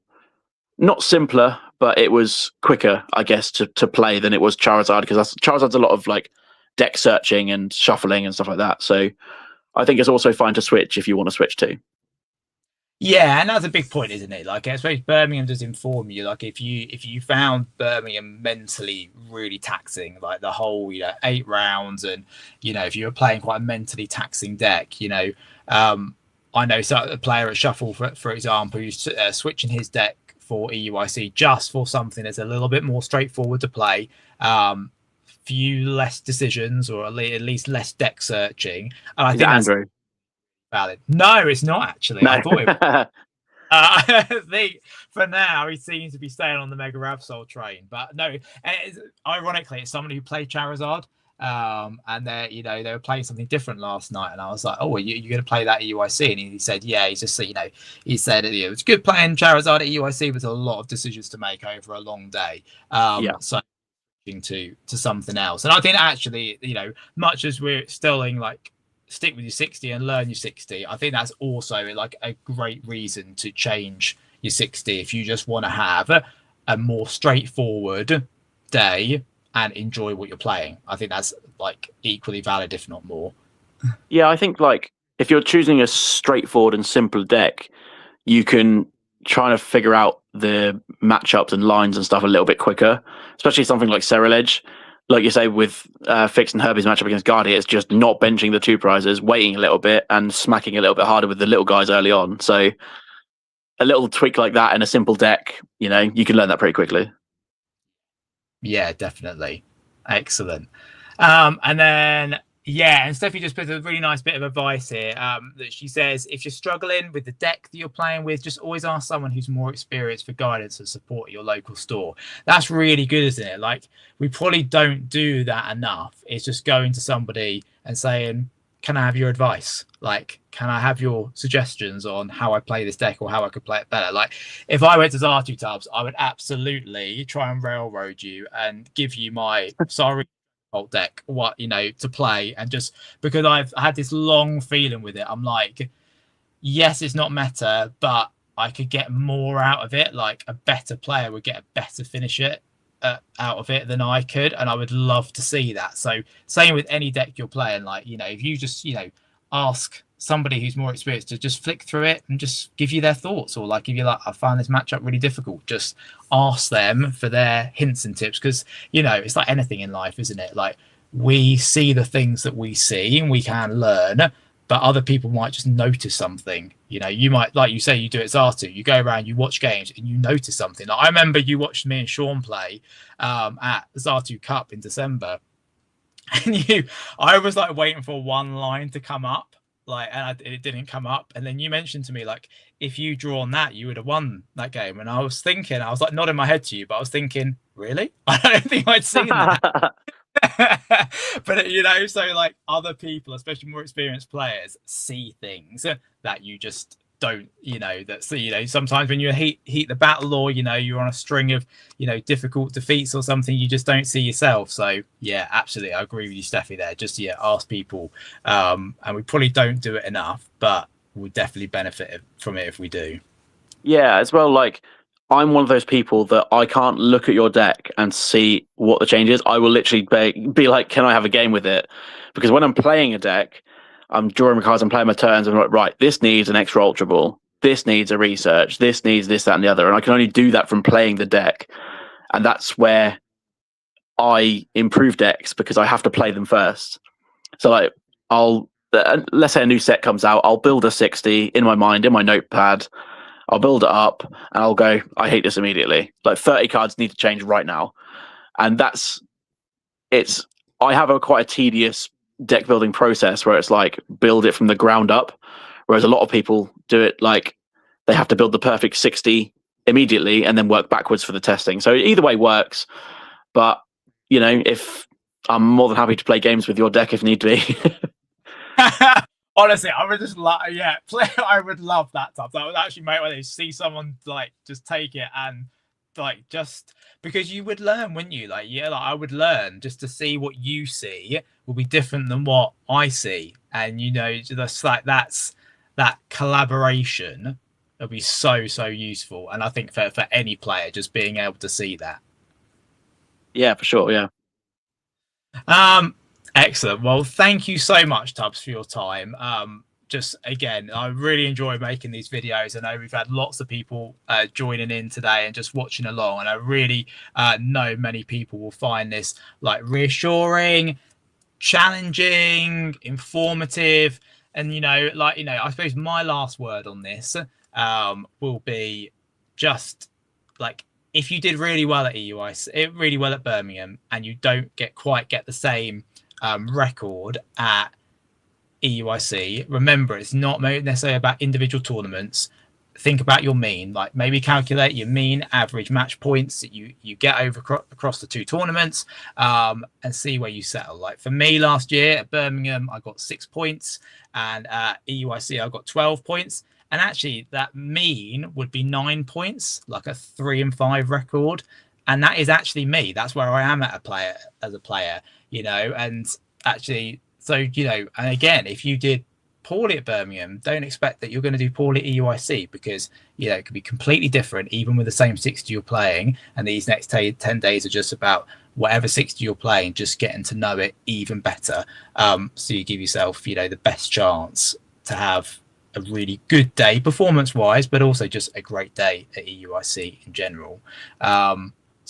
not simpler, but it was quicker, I guess, to play than it was Charizard, because Charizard's a lot of like deck searching and shuffling and stuff like that. So I think it's also fine to switch if you want to switch too. Yeah, and that's a big point, isn't it? Like, I suppose Birmingham does inform you. Like, if you found Birmingham mentally really taxing, like the whole 8 rounds, and if you were playing quite a mentally taxing deck, I know a player at Shuffle, for example, who's switching his deck for EUIC just for something that's a little bit more straightforward to play. Few less decisions, or at least less deck searching. And I think that's Andrew. Valid. No, it's not actually. No. I thought it. I think for now he seems to be staying on the Mega Absol train, but no. Ironically, it's somebody who played Charizard, and they were playing something different last night, and I was like, "Oh, are you going to play that at EUIC?" And he said, "Yeah." He's just he said it's good playing Charizard at EUIC, but a lot of decisions to make over a long day. So to something else, and I think actually, much as we're still in like, stick with your 60 and learn your 60, I think that's also like a great reason to change your 60 if you just want to have a more straightforward day and enjoy what you're playing. I think that's like equally valid, if not more. Yeah, I think like if you're choosing a straightforward and simple deck, you can try to figure out the matchups and lines and stuff a little bit quicker, especially something like Ceruledge. Like you say, with Fix and Herbie's matchup against Guardia, it's just not benching the 2 prizes, waiting a little bit, and smacking a little bit harder with the little guys early on. So a little tweak like that in a simple deck, you can learn that pretty quickly. Yeah, definitely. Excellent. And then, and Steffi just put a really nice bit of advice here, that she says, if you're struggling with the deck that you're playing with, just always ask someone who's more experienced for guidance and support at your local store. That's really good, isn't it? Like, we probably don't do that enough. It's just going to somebody and saying, can I have your advice? Like, can I have your suggestions on how I play this deck or how I could play it better? Like, if I went to Zatu Tubbs, I would absolutely try and railroad you and give you my sorry deck to play, and just because I've had this long feeling with it, I'm like, yes, it's not meta, but I could get more out of it. Like, a better player would get a better finish out of it than I could, and I would love to see that. So same with any deck you're playing, like, if you just ask somebody who's more experienced to just flick through it and just give you their thoughts, or like, if you're like, I found this matchup really difficult, just ask them for their hints and tips, because it's like anything in life, isn't it? Like, we see the things that we see and we can learn, but other people might just notice something. You might, like you say, you do it Zatu, you go around, you watch games, and you notice something. Like, I remember you watched me and Sean play at Zatu Cup in December, and I was like waiting for one line to come up, like, and it didn't come up, and then you mentioned to me, like, if you drawn that, you would have won that game. And I was like nodding my head to you, but I was thinking, really? I don't think I'd seen that. But so like, other people, especially more experienced players, see things that you just don't, sometimes when you heat the battle, or you're on a string of difficult defeats or something, you just don't see yourself. So yeah, absolutely, I agree with you, Steffi, there. Just ask people, and we probably don't do it enough, but we'll definitely benefit from it if we do. Yeah, as well, like, I'm one of those people that I can't look at your deck and see what the change is. I will literally be like, can I have a game with it? Because when I'm playing a deck, I'm drawing my cards and playing my turns, and I'm like, right, this needs an extra Ultra Ball, this needs a research, this needs this, that, and the other. And I can only do that from playing the deck. And that's where I improve decks, because I have to play them first. So like, let's say a new set comes out, I'll build a 60 in my mind, in my notepad. I'll build it up, and I'll go, I hate this immediately. Like, 30 cards need to change right now. And I have quite a tedious deck building process where it's like, build it from the ground up. Whereas a lot of people do it like, they have to build the perfect 60 immediately and then work backwards for the testing. So either way works. But, if I'm more than happy to play games with your deck if need be. Honestly, I would just I would love that stuff. That would actually make me see someone like just take it and like just because you would learn, wouldn't you? Like, yeah, like I would learn just to see what you see will be different than what I see. And just like that collaboration will be so useful. And I think for any player, just being able to see that. Yeah, for sure. Yeah. Excellent. Well, thank you so much, Tubbs, for your time. Just again, I really enjoy making these videos. I know we've had lots of people joining in today and just watching along, and I really know many people will find this like reassuring, challenging, informative, and I suppose my last word on this will be just like, if you did really well at EUIC, really well at Birmingham, and you don't quite get the same record at EUIC, remember, it's not necessarily about individual tournaments. Think about your mean, like maybe calculate your mean average match points that you get over across the two tournaments, and see where you settle. Like for me last year at Birmingham, I got 6 points, and at EUIC I got 12 points. And actually that mean would be 9 points, like a 3 and 5 record. And that is actually me. That's where I am as a player, and actually, so, and again, if you did poorly at Birmingham, don't expect that you're going to do poorly at EUIC, because, it could be completely different, even with the same 60 you're playing. And these next 10 days are just about whatever 60 you're playing, just getting to know it even better. So you give yourself, the best chance to have a really good day performance wise, but also just a great day at EUIC in general.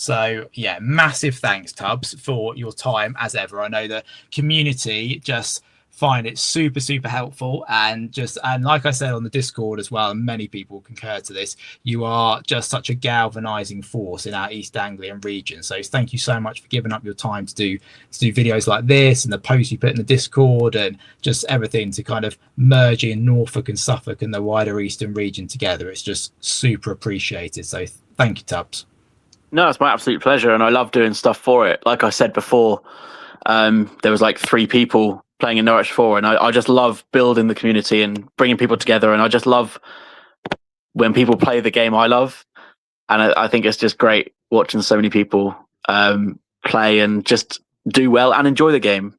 So yeah, massive thanks, Tubbs, for your time as ever. I know the community just find it super helpful, and like I said on the Discord as well, and many people concur to this, you are just such a galvanizing force in our East Anglian region. So thank you so much for giving up your time to do videos like this, and the posts you put in the Discord, and just everything to kind of merge in Norfolk and Suffolk and the wider Eastern region together. It's just super appreciated. So thank you, Tubbs. No, it's my absolute pleasure, and I love doing stuff for it. Like I said before, there was like 3 people playing in Norwich 4, and I just love building the community and bringing people together, and I just love when people play the game I love, and I think it's just great watching so many people play and just do well and enjoy the game.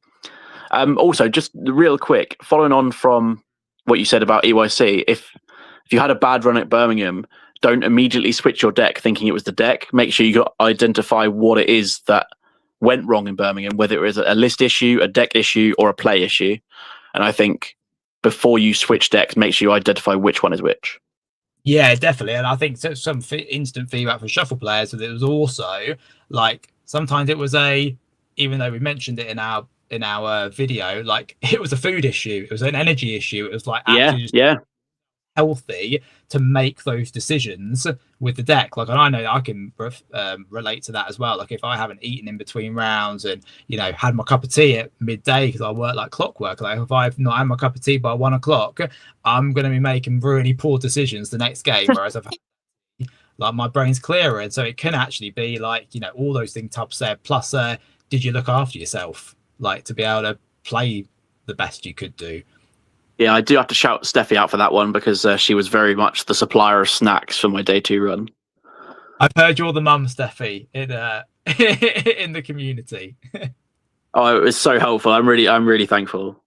Also, just real quick, following on from what you said about EYC, if you had a bad run at Birmingham, don't immediately switch your deck thinking it was the deck. Make sure you identify what it is that went wrong in Birmingham, whether it was a list issue, a deck issue, or a play issue. And I think before you switch decks, make sure you identify which one is which. Yeah, definitely. And I think some instant feedback for shuffle players, that it was also like, sometimes it was even though we mentioned it in our video, like it was a food issue, it was an energy issue. It was like, healthy to make those decisions with the deck. Like, and I know that I can relate to that as well. Like if I haven't eaten in between rounds and had my cup of tea at midday because I work like clockwork, like if I've not had my cup of tea by 1 o'clock, I'm going to be making really poor decisions the next game. Whereas I've like my brain's clearer, and so it can actually be like all those things Tubbs said, plus did you look after yourself, like to be able to play the best you could do. Yeah, I do have to shout Steffi out for that one, because she was very much the supplier of snacks for my day 2 run. I've heard you're the mum, Steffi, in in the community. Oh, it was so helpful. I'm really thankful.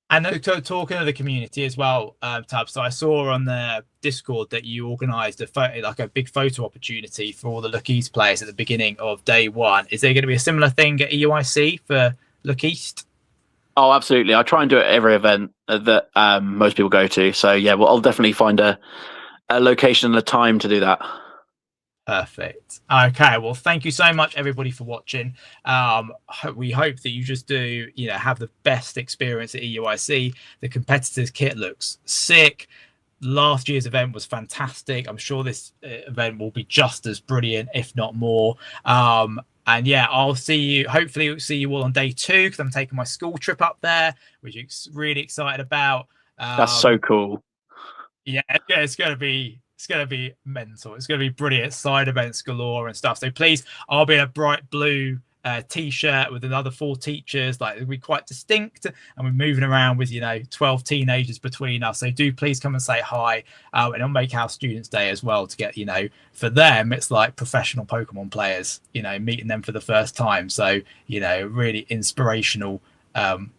And talking of the community as well, Tubbs, so I saw on the Discord that you organised a big photo opportunity for all the Look East players at the beginning of day 1. Is there going to be a similar thing at EUIC for Look East? Oh, absolutely. I try and do it at every event that most people go to. So yeah, well, I'll definitely find a location and a time to do that. Perfect. Okay, well, thank you so much, everybody, for watching. We hope that you just do, have the best experience at EUIC. The competitors' kit looks sick. Last year's event was fantastic. I'm sure this event will be just as brilliant, if not more. And yeah, I'll see you. Hopefully, we'll see you all on day 2, because I'm taking my school trip up there, which I'm really excited about. That's so cool. Yeah, it's gonna be mental. It's gonna be brilliant. Side events galore and stuff. So please, I'll be in a bright blue t-shirt with another 4 teachers. Like, it'll be quite distinct, and we're moving around with 12 teenagers between us. So do please come and say hi, and it'll make our Students' Day as well to get for them it's like professional Pokemon players, meeting them for the first time. So really inspirational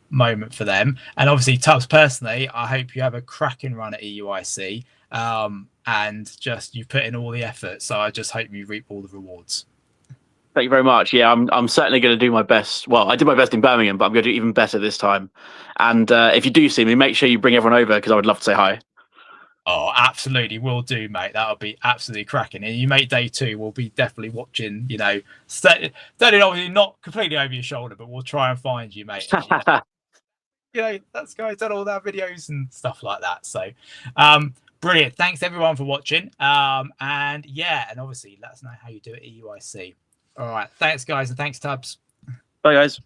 moment for them. And obviously, Tubbs, personally, I hope you have a cracking run at EUIC, and just you put in all the effort. So I just hope you reap all the rewards. Thank you very much. Yeah, I'm certainly going to do my best. Well, I did my best in Birmingham, but I'm going to do even better this time. And if you do see me, make sure you bring everyone over, because I would love to say hi. Oh, absolutely, will do, mate. That'll be absolutely cracking. And you make day 2, we'll be definitely watching. Certainly obviously not completely over your shoulder, but we'll try and find you, mate. That's guys done all our videos and stuff like that. So, brilliant. Thanks everyone for watching. And obviously let us know how you do at EUIC. All right. Thanks, guys, and thanks, Tubbs. Bye, guys.